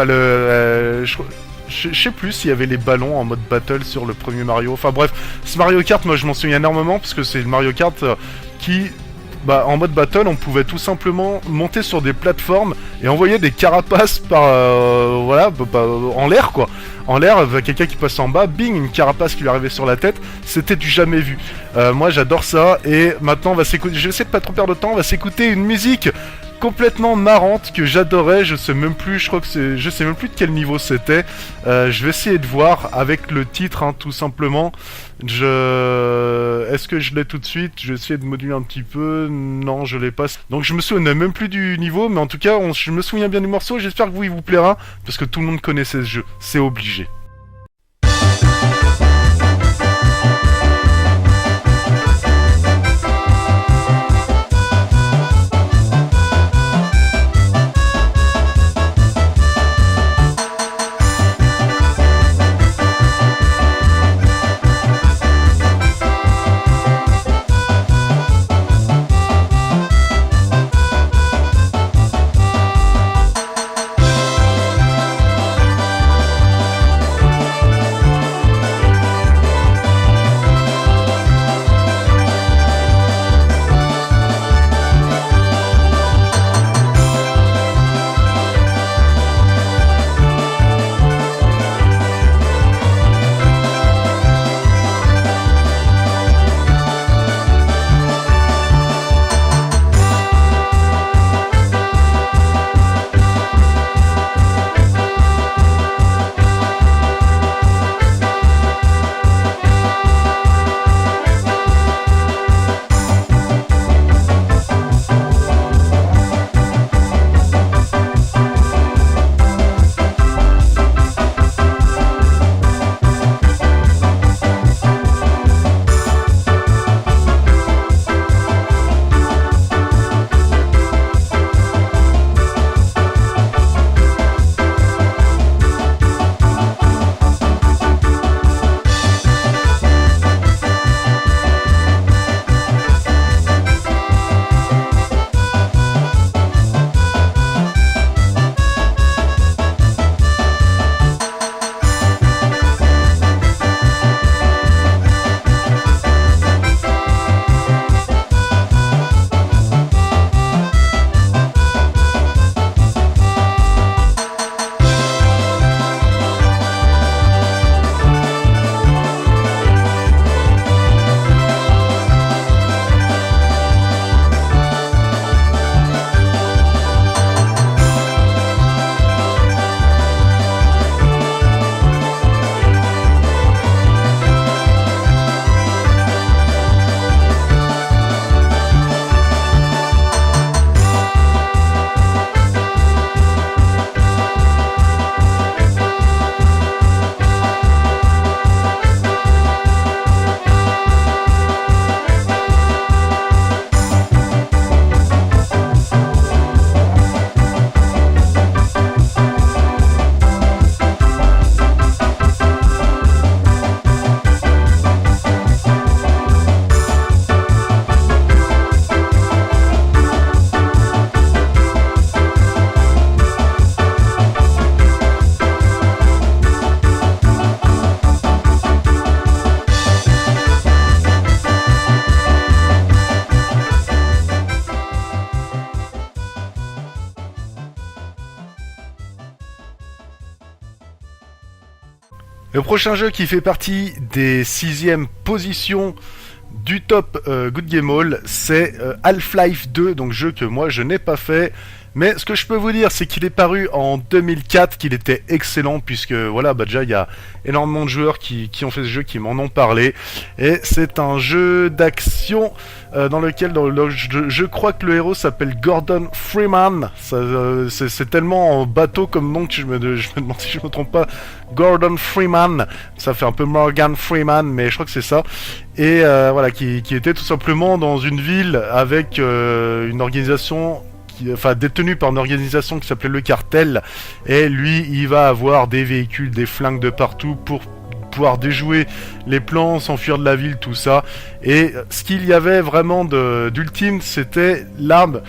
je sais plus s'il y avait les ballons en mode battle sur le premier Mario. Enfin bref, ce Mario Kart, moi je m'en souviens énormément parce que c'est le Mario Kart qui... en mode battle, on pouvait tout simplement monter sur des plateformes et envoyer des carapaces en l'air quoi. En l'air, quelqu'un qui passe en bas, bing, une carapace qui lui arrivait sur la tête, c'était du jamais vu. Moi j'adore ça et maintenant on va s'écouter, je vais essayer de pas trop perdre de temps, on va s'écouter une musique complètement marrante que j'adorais, je sais même plus de quel niveau c'était. Je vais essayer de voir avec le titre tout simplement. Est-ce que je l'ai tout de suite? Je vais essayer de moduler un petit peu. Non, je l'ai pas. Donc je me souviens même plus du niveau, mais en tout cas, je me souviens bien du morceau. J'espère que il vous plaira parce que tout le monde connaissait ce jeu. C'est obligé. Le prochain jeu qui fait partie des 6e positions du top Good Game All, c'est Half-Life 2, donc jeu que moi je n'ai pas fait, Mais ce que je peux vous dire, c'est qu'il est paru en 2004, qu'il était excellent, puisque voilà, bah déjà il y a énormément de joueurs qui ont fait ce jeu, qui m'en ont parlé. Et c'est un jeu d'action dans lequel je crois que le héros s'appelle Gordon Freeman. C'est tellement en bateau comme nom que je me demande si je me trompe pas. Gordon Freeman, ça fait un peu Morgan Freeman, mais je crois que c'est ça. Et voilà, qui était tout simplement dans une ville avec une organisation, détenu par une organisation qui s'appelait le Cartel. Et lui, il va avoir des véhicules, des flingues de partout pour pouvoir déjouer les plans, s'enfuir de la ville, tout ça. Et ce qu'il y avait vraiment d'ultime, c'était l'arme,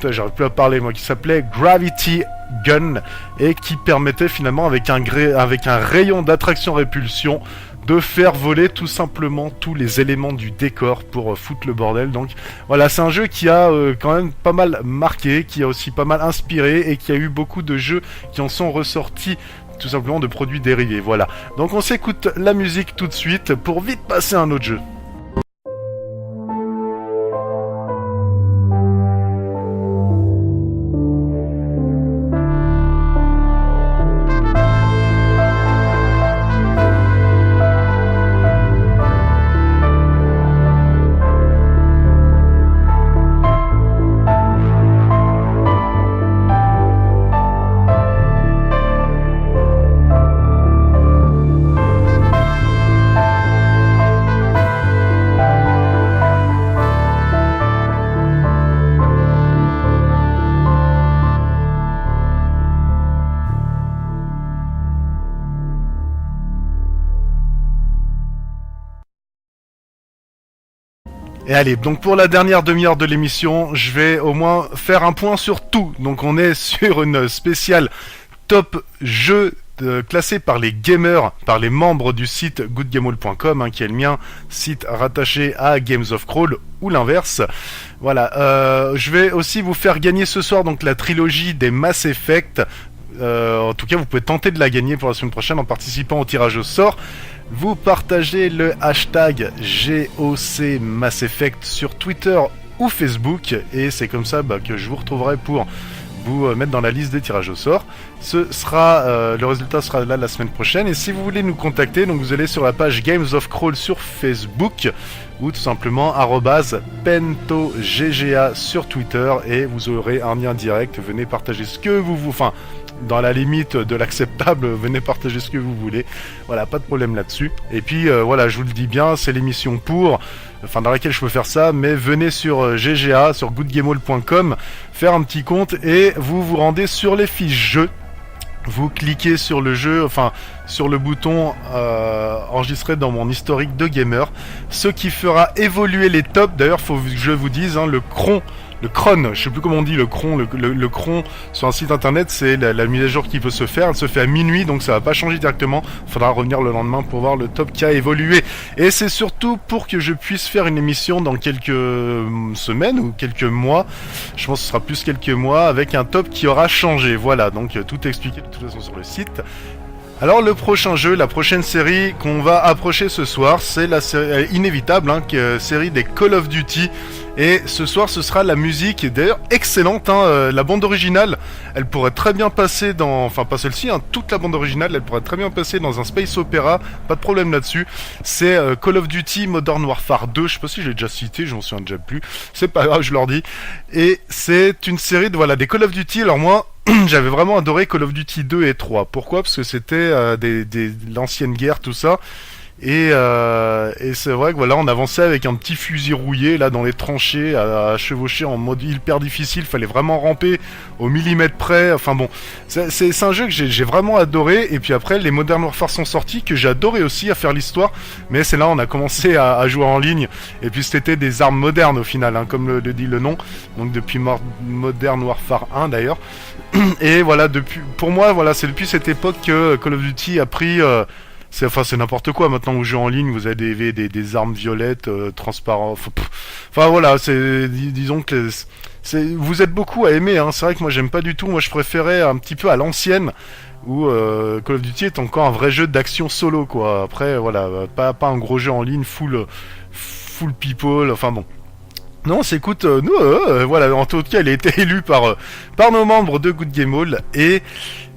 j'arrive plus à parler moi, qui s'appelait Gravity Gun, et qui permettait finalement avec un rayon d'attraction-répulsion de faire voler tout simplement tous les éléments du décor pour foutre le bordel. Donc voilà, c'est un jeu qui a quand même pas mal marqué, qui a aussi pas mal inspiré, et qui a eu beaucoup de jeux qui en sont ressortis tout simplement de produits dérivés. Voilà, donc on s'écoute la musique tout de suite pour vite passer à un autre jeu. Et allez, donc pour la dernière demi-heure de l'émission, je vais au moins faire un point sur tout. Donc on est sur une spéciale top jeu classé par les gamers, par les membres du site goodgamehall.com, qui est le mien, site rattaché à Games of Crawl, ou l'inverse. Voilà, je vais aussi vous faire gagner ce soir donc la trilogie des Mass Effect. En tout cas, vous pouvez tenter de la gagner pour la semaine prochaine en participant au tirage au sort. Vous partagez le hashtag GOC Mass Effect sur Twitter ou Facebook, et c'est comme ça que je vous retrouverai pour vous mettre dans la liste des tirages au sort. Le résultat sera là la semaine prochaine. Et si vous voulez nous contacter, donc vous allez sur la page Games of Crawl sur Facebook, ou tout simplement @pentogga sur Twitter, et vous aurez un lien direct. Venez partager ce que dans la limite de l'acceptable, venez partager ce que vous voulez. Voilà, pas de problème là-dessus. Et puis voilà, je vous le dis bien, c'est l'émission dans laquelle je peux faire ça, mais venez sur GGA, sur goodgamehall.com, faire un petit compte, et vous vous rendez sur les fiches jeux. Vous cliquez sur le jeu, sur le bouton enregistré dans mon historique de gamer, ce qui fera évoluer les tops. D'ailleurs, faut que je vous dise, le cron, je sais plus comment on dit, le cron sur un site internet, c'est la mise à jour qui peut se faire. Elle se fait à minuit, donc ça va pas changer directement. Il faudra revenir le lendemain pour voir le top qui a évolué. Et c'est surtout pour que je puisse faire une émission dans quelques semaines ou quelques mois. Je pense que ce sera plus quelques mois, avec un top qui aura changé. Voilà, donc tout est expliqué de toute façon sur le site. Alors le prochain jeu, la prochaine série qu'on va approcher ce soir, c'est la série inévitable, série des Call of Duty. Et ce soir, ce sera la musique, d'ailleurs excellente, la bande originale, elle pourrait très bien passer pas celle-ci, toute la bande originale, elle pourrait très bien passer dans un space opéra, pas de problème là-dessus. C'est Call of Duty Modern Warfare 2, je sais pas si je l'ai déjà cité, je m'en souviens déjà plus, c'est pas grave, je leur dis. Et c'est une série des Call of Duty. Alors moi, j'avais vraiment adoré Call of Duty 2 et 3. Pourquoi ? Parce que c'était l'ancienne guerre, tout ça. Et c'est vrai que voilà, on avançait avec un petit fusil rouillé là dans les tranchées, à chevaucher en mode hyper difficile. Fallait vraiment ramper au millimètre près. Enfin bon, c'est un jeu que j'ai vraiment adoré. Et puis après, les Modern Warfare sont sortis, que j'ai adoré aussi à faire l'histoire. Mais c'est là on a commencé à jouer en ligne. Et puis c'était des armes modernes au final, comme le dit le nom. Donc depuis Modern Warfare 1 d'ailleurs. Et voilà, pour moi, voilà, c'est depuis cette époque que Call of Duty a pris. C'est n'importe quoi. Maintenant, vous jouez en ligne, vous avez des armes violettes, transparentes. Enfin voilà, disons que vous êtes beaucoup à aimer. C'est vrai que moi, j'aime pas du tout. Moi, je préférais un petit peu à l'ancienne, où Call of Duty est encore un vrai jeu d'action solo, quoi. Après, voilà, pas un gros jeu en ligne full people. Enfin bon. Non, on s'écoute, nous, voilà, en tout cas, il a été élu par nos membres de Good Game Hall, et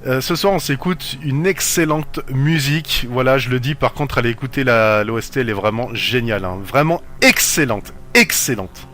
ce soir, on s'écoute une excellente musique, voilà, je le dis, par contre, allez écouter l'OST, elle est vraiment géniale, hein, vraiment excellente, excellente.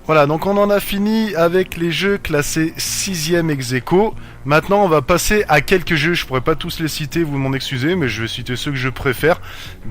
Voilà, donc on en a fini avec les jeux classés 6ème ex aequo. Maintenant, on va passer à quelques jeux. Je pourrais pas tous les citer, vous m'en excusez, mais je vais citer ceux que je préfère.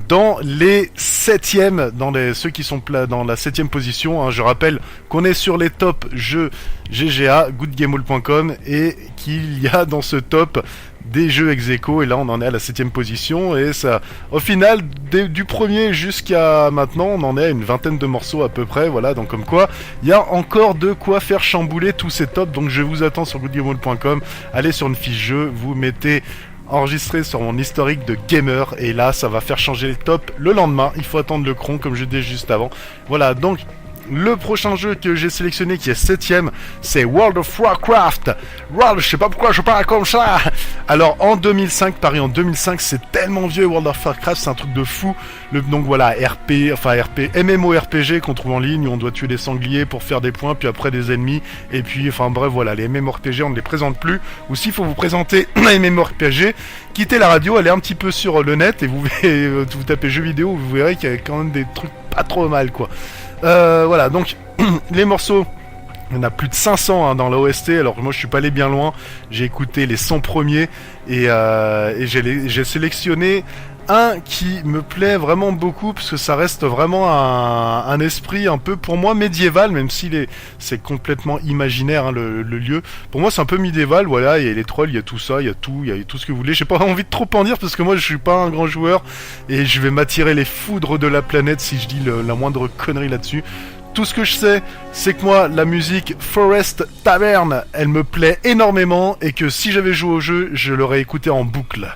Dans les 7ème, ceux qui sont dans la 7ème position, hein, je rappelle qu'on est sur les top jeux GGA, goodgamehall.com, et qu'il y a dans ce top des jeux ex aequo, et là on en est à la 7ème position, et ça, au final, du premier jusqu'à maintenant, on en est à une vingtaine de morceaux à peu près, voilà, donc comme quoi, il y a encore de quoi faire chambouler tous ces tops, donc je vous attends sur goodgamehall.com, allez sur une fiche jeu, vous mettez enregistré sur mon historique de gamer, et là ça va faire changer le top le lendemain, il faut attendre le cron comme je disais juste avant, voilà, donc le prochain jeu que j'ai sélectionné qui est 7ème, c'est World of Warcraft. Je sais pas pourquoi je parle comme ça. Alors en 2005, pareil en 2005, c'est tellement vieux World of Warcraft, c'est un truc de fou. Donc voilà, MMORPG qu'on trouve en ligne où on doit tuer des sangliers pour faire des points, puis après des ennemis, et puis enfin bref voilà, les MMORPG on ne les présente plus. Ou s'il faut vous présenter un MMORPG, quittez la radio, allez un petit peu sur le net et vous tapez jeux vidéo, vous verrez qu'il y a quand même des trucs pas trop mal quoi. Voilà, donc les morceaux, il y en a plus de 500 hein, dans la OST, alors moi je suis pas allé bien loin, j'ai écouté les 100 premiers et j'ai sélectionné un qui me plaît vraiment beaucoup parce que ça reste vraiment un esprit un peu pour moi médiéval, même si c'est complètement imaginaire hein, le lieu. Pour moi c'est un peu médiéval, voilà, il y a les trolls, il y a tout ça, il y a tout ce que vous voulez. J'ai pas envie de trop en dire parce que moi je suis pas un grand joueur et je vais m'attirer les foudres de la planète si je dis la moindre connerie là-dessus. Tout ce que je sais, c'est que moi, la musique Forest Tavern, elle me plaît énormément et que si j'avais joué au jeu, je l'aurais écouté en boucle.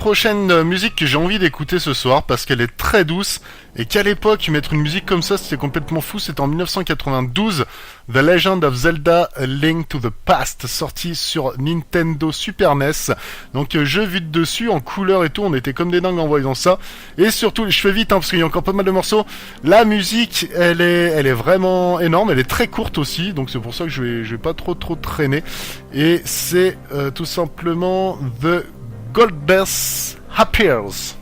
prochaine musique que j'ai envie d'écouter ce soir parce qu'elle est très douce et qu'à l'époque mettre une musique comme ça c'était complètement fou. C'était en 1992, The Legend of Zelda: A Link to the Past, sorti sur Nintendo Super NES. Donc jeu vu de dessus en couleur et tout, on était comme des dingues en voyant ça. Et surtout, je fais vite parce qu'il y a encore pas mal de morceaux. La musique, elle est vraiment énorme, elle est très courte aussi, donc c'est pour ça que je vais pas trop traîner. Et c'est tout simplement The Goddess Appears.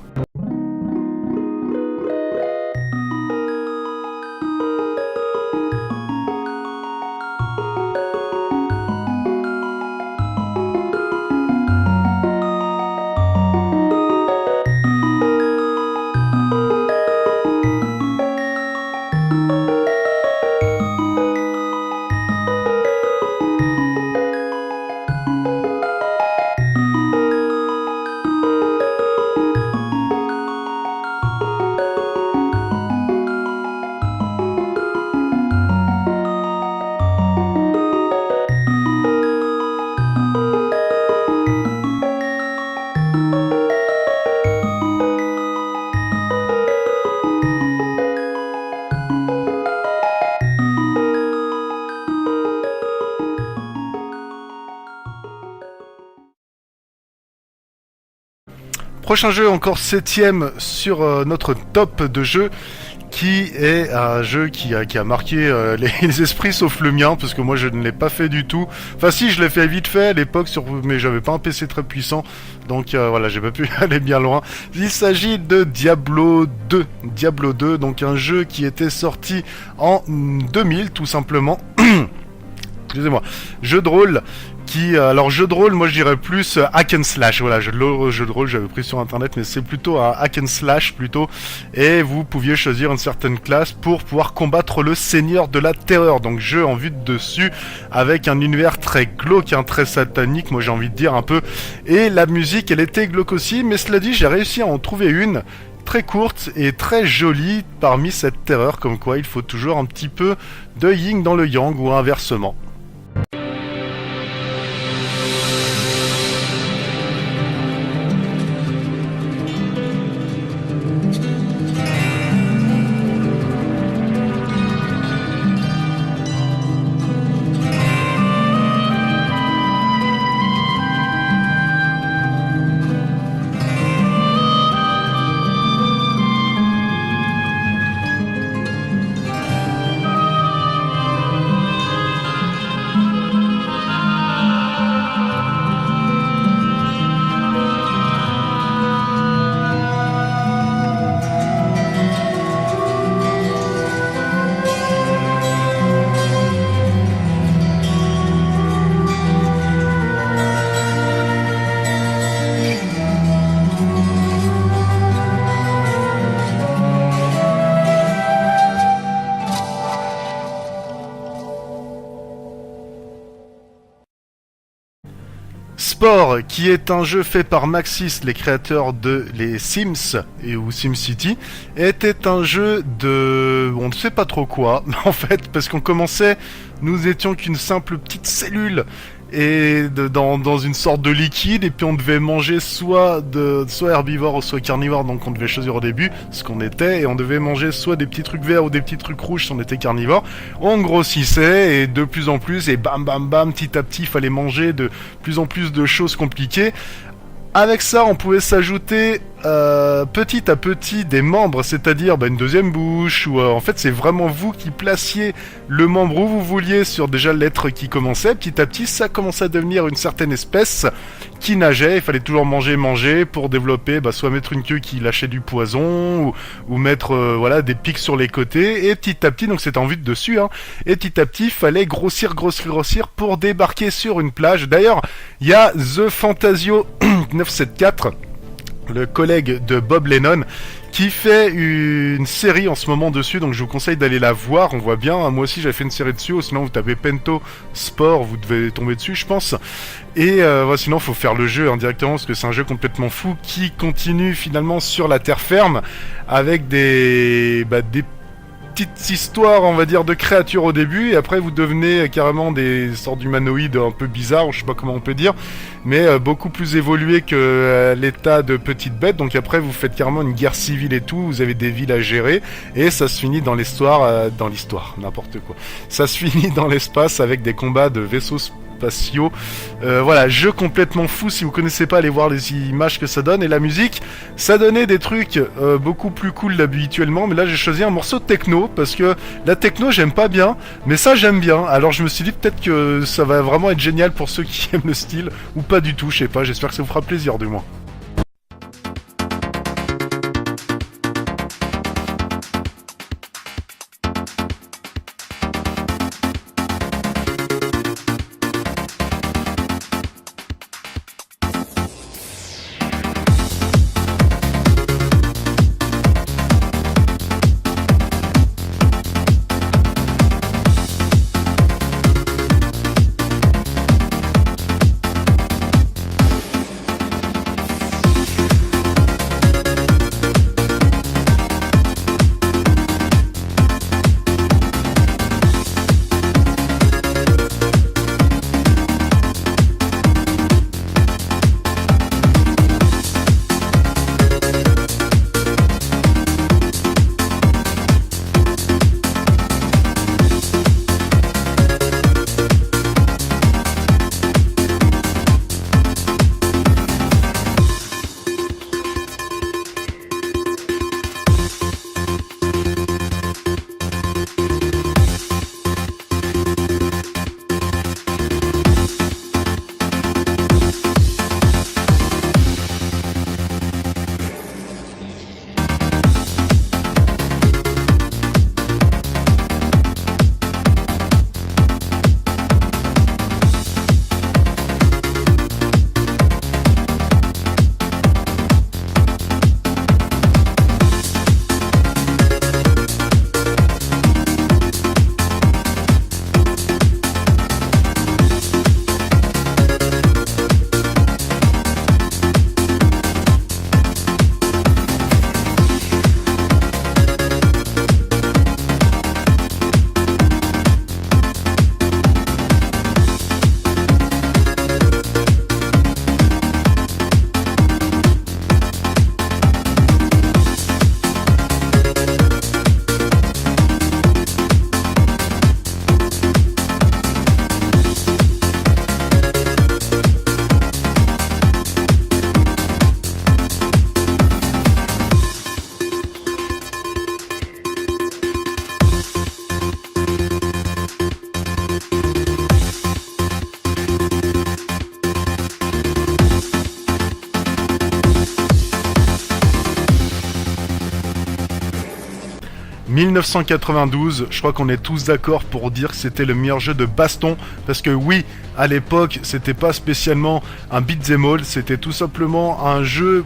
Prochain jeu, encore 7ème sur notre top de jeux, qui est un jeu qui a marqué les esprits sauf le mien, parce que moi je ne l'ai pas fait du tout. Enfin si, je l'ai fait vite fait à l'époque, mais j'avais pas un PC très puissant, donc voilà, j'ai pas pu aller bien loin. Il s'agit de Diablo 2. Diablo 2, donc un jeu qui était sorti en 2000 tout simplement. Excusez-moi. Jeu de rôle alors jeu de rôle, moi je dirais plus hack and slash, voilà, jeu de rôle j'avais pris sur internet, mais c'est plutôt un hack and slash plutôt, et vous pouviez choisir une certaine classe pour pouvoir combattre le seigneur de la terreur, donc jeu en vue de dessus, avec un univers très glauque, très satanique, moi j'ai envie de dire un peu, et la musique elle était glauque aussi, mais cela dit j'ai réussi à en trouver une très courte et très jolie parmi cette terreur, comme quoi il faut toujours un petit peu de yin dans le yang ou inversement. Sport, qui est un jeu fait par Maxis, les créateurs de les Sims ou SimCity, était un jeu de... on ne sait pas trop quoi, en fait, parce qu'on commençait, nous étions qu'une simple petite cellule dans une sorte de liquide, et puis on devait manger soit herbivore ou soit carnivore, donc on devait choisir au début ce qu'on était, et on devait manger soit des petits trucs verts ou des petits trucs rouges si on était carnivore. On grossissait, et de plus en plus, et bam bam bam, petit à petit, il fallait manger de plus en plus de choses compliquées. Avec ça, on pouvait s'ajouter petit à petit des membres, c'est-à-dire une deuxième bouche, ou en fait c'est vraiment vous qui placiez le membre où vous vouliez sur déjà l'être qui commençait. Petit à petit, ça commençait à devenir une certaine espèce qui nageait. Il fallait toujours manger pour développer, soit mettre une queue qui lâchait du poison, ou mettre des pics sur les côtés. Et petit à petit, donc c'était en vue de dessus, et petit à petit, il fallait grossir pour débarquer sur une plage. D'ailleurs, il y a The Fantasio 974, le collègue de Bob Lennon, qui fait une série en ce moment dessus, donc je vous conseille d'aller la voir. On voit bien, moi aussi j'avais fait une série dessus, ou sinon vous tapez Pento Sport, vous devez tomber dessus je pense. Et sinon faut faire le jeu directement, parce que c'est un jeu complètement fou qui continue finalement sur la terre ferme, avec des petites histoires, on va dire, de créatures au début, et après vous devenez carrément des sortes d'humanoïdes un peu bizarres, je sais pas comment on peut dire, mais beaucoup plus évolués que l'état de petites bêtes. Donc après vous faites carrément une guerre civile et tout, vous avez des villes à gérer, et ça se finit dans l'histoire, n'importe quoi. Ça se finit dans l'espace avec des combats de vaisseaux spatiaux. Voilà, jeu complètement fou. Si vous connaissez pas, allez voir les images que ça donne. Et la musique, ça donnait des trucs beaucoup plus cool d'habituellement, mais là j'ai choisi un morceau de techno parce que la techno j'aime pas bien, mais ça j'aime bien. Alors je me suis dit peut-être que ça va vraiment être génial pour ceux qui aiment le style, ou pas du tout, je sais pas. J'espère que ça vous fera plaisir du moins. 1992, je crois qu'on est tous d'accord pour dire que c'était le meilleur jeu de baston, parce que oui, à l'époque, c'était pas spécialement un beat'em all, c'était tout simplement un jeu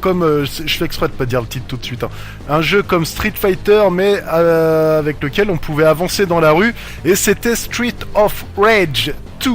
je fais exprès de pas dire le titre tout de suite, hein. Un jeu comme Street Fighter, mais avec lequel on pouvait avancer dans la rue, et c'était Street of Rage 2.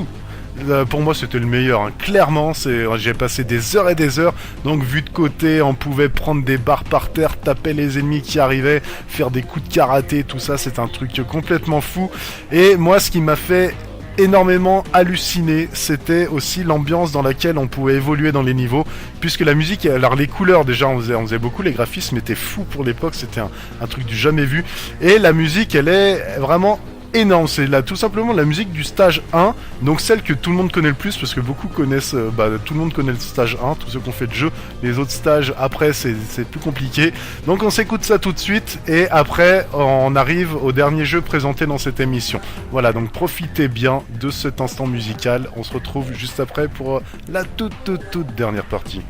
Pour moi c'était le meilleur, hein. Clairement, j'ai passé des heures et des heures, donc vu de côté, on pouvait prendre des barres par terre, taper les ennemis qui arrivaient, faire des coups de karaté, tout ça, c'est un truc complètement fou. Et moi, ce qui m'a fait énormément halluciné, c'était aussi l'ambiance dans laquelle on pouvait évoluer dans les niveaux, puisque la musique, alors les couleurs déjà on faisait beaucoup, les graphismes étaient fous pour l'époque, c'était un truc du jamais vu, et la musique elle est vraiment énorme, c'est là tout simplement la musique du stage 1, donc celle que tout le monde connaît le plus, parce que beaucoup connaissent, tout le monde connaît le stage 1, tous ceux qui ont fait le jeu, les autres stages après c'est plus compliqué, donc on s'écoute ça tout de suite, et après on arrive au dernier jeu présenté dans cette émission. Voilà, donc profitez bien de cet instant musical, on se retrouve juste après pour la toute dernière partie.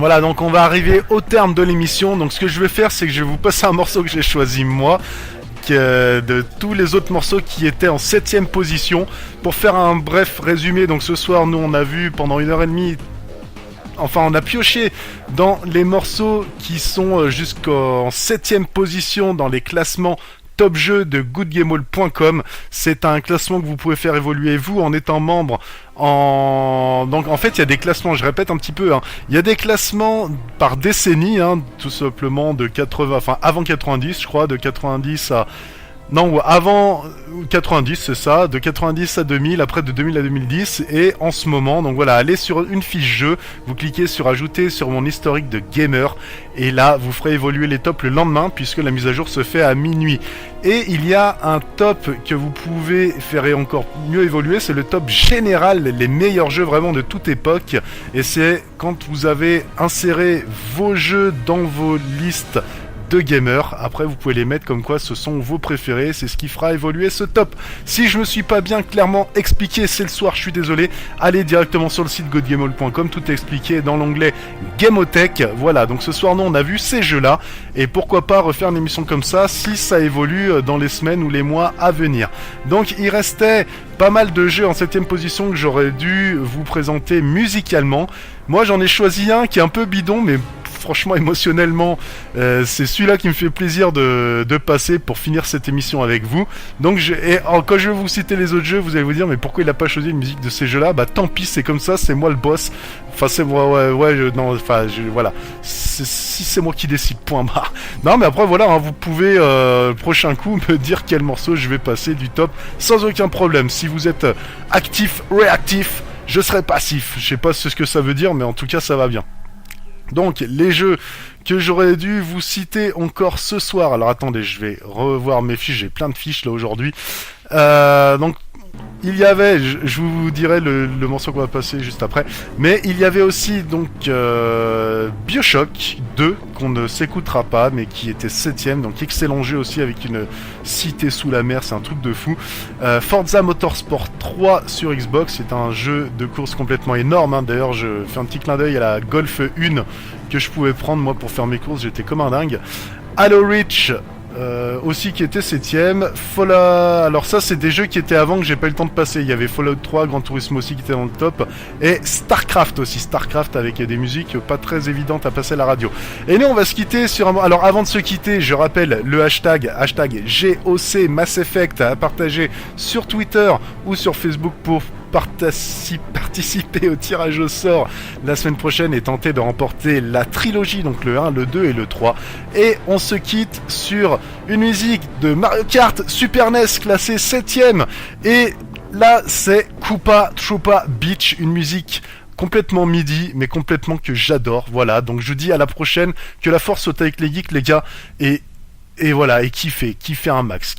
Voilà, donc on va arriver au terme de l'émission. Donc ce que je vais faire, c'est que je vais vous passer un morceau que j'ai choisi moi, de tous les autres morceaux qui étaient en 7ème position. Pour faire un bref résumé, donc ce soir, nous on a vu pendant 1h30, enfin on a pioché dans les morceaux qui sont jusqu'en 7ème position dans les classements top jeu de goodgamehall.com. C'est un classement que vous pouvez faire évoluer vous en étant membre. Donc en fait il y a des classements, je répète un petit peu, hein. Il y a des classements par décennie, hein, tout simplement de 80, enfin avant 90 je crois, de 90 à... Non, avant 90, c'est ça, de 90 à 2000, après de 2000 à 2010, et en ce moment, donc voilà, allez sur une fiche jeu, vous cliquez sur ajouter sur mon historique de gamer, et là, vous ferez évoluer les tops le lendemain, puisque la mise à jour se fait à minuit. Et il y a un top que vous pouvez faire encore mieux évoluer, c'est le top général, les meilleurs jeux vraiment de toute époque, et c'est quand vous avez inséré vos jeux dans vos listes de gamers. Après vous pouvez les mettre comme quoi ce sont vos préférés, c'est ce qui fera évoluer ce top. Si je me suis pas bien clairement expliqué, c'est le soir, je suis désolé, allez directement sur le site goodgamehall.com, tout est expliqué dans l'onglet Gamothèque. Voilà, donc ce soir nous on a vu ces jeux là, et pourquoi pas refaire une émission comme ça si ça évolue dans les semaines ou les mois à venir. Donc il restait pas mal de jeux en 7ème position que j'aurais dû vous présenter musicalement. Moi j'en ai choisi un qui est un peu bidon, mais franchement émotionnellement c'est celui-là qui me fait plaisir de passer pour finir cette émission avec vous. Donc quand je vais vous citer les autres jeux, vous allez vous dire mais pourquoi il a pas choisi une musique de ces jeux-là? Bah tant pis, c'est comme ça, c'est moi le boss. Enfin c'est moi, voilà. Si c'est moi qui décide, point barre. Non mais après voilà, hein, vous pouvez prochain coup me dire quel morceau je vais passer du top sans aucun problème. Si vous êtes actif, réactif, je serai passif. Je sais pas ce que ça veut dire, mais en tout cas ça va bien. Donc les jeux que j'aurais dû vous citer encore ce soir. Alors attendez, je vais revoir mes fiches, j'ai plein de fiches là aujourd'hui. Donc il y avait, je vous dirai le morceau qu'on va passer juste après, mais il y avait aussi donc BioShock 2 qu'on ne s'écoutera pas mais qui était 7ème, donc excellent jeu aussi avec une cité sous la mer, c'est un truc de fou. Forza Motorsport 3 sur Xbox, c'est un jeu de course complètement énorme, hein. D'ailleurs je fais un petit clin d'œil à la Golf 1 que je pouvais prendre moi pour faire mes courses, j'étais comme un dingue. Halo Reach aussi qui était 7ème. Fallout, alors ça c'est des jeux qui étaient avant que j'ai pas eu le temps de passer. Il y avait Fallout 3, Gran Turismo aussi qui était dans le top, et Starcraft aussi, Starcraft avec des musiques pas très évidentes à passer à la radio. Et nous on va se quitter sur un... Alors avant de se quitter, je rappelle le hashtag GOC Mass Effect à partager sur Twitter ou sur Facebook pour participer au tirage au sort la semaine prochaine et tenter de remporter la trilogie, donc le 1, le 2 et le 3. Et on se quitte sur une musique de Mario Kart Super NES classée 7ème. Et là, c'est Koopa Troopa Beach, une musique complètement midi, mais complètement que j'adore. Voilà, donc je vous dis à la prochaine, que la force soit avec les geeks, les gars, et voilà, et kiffez un max.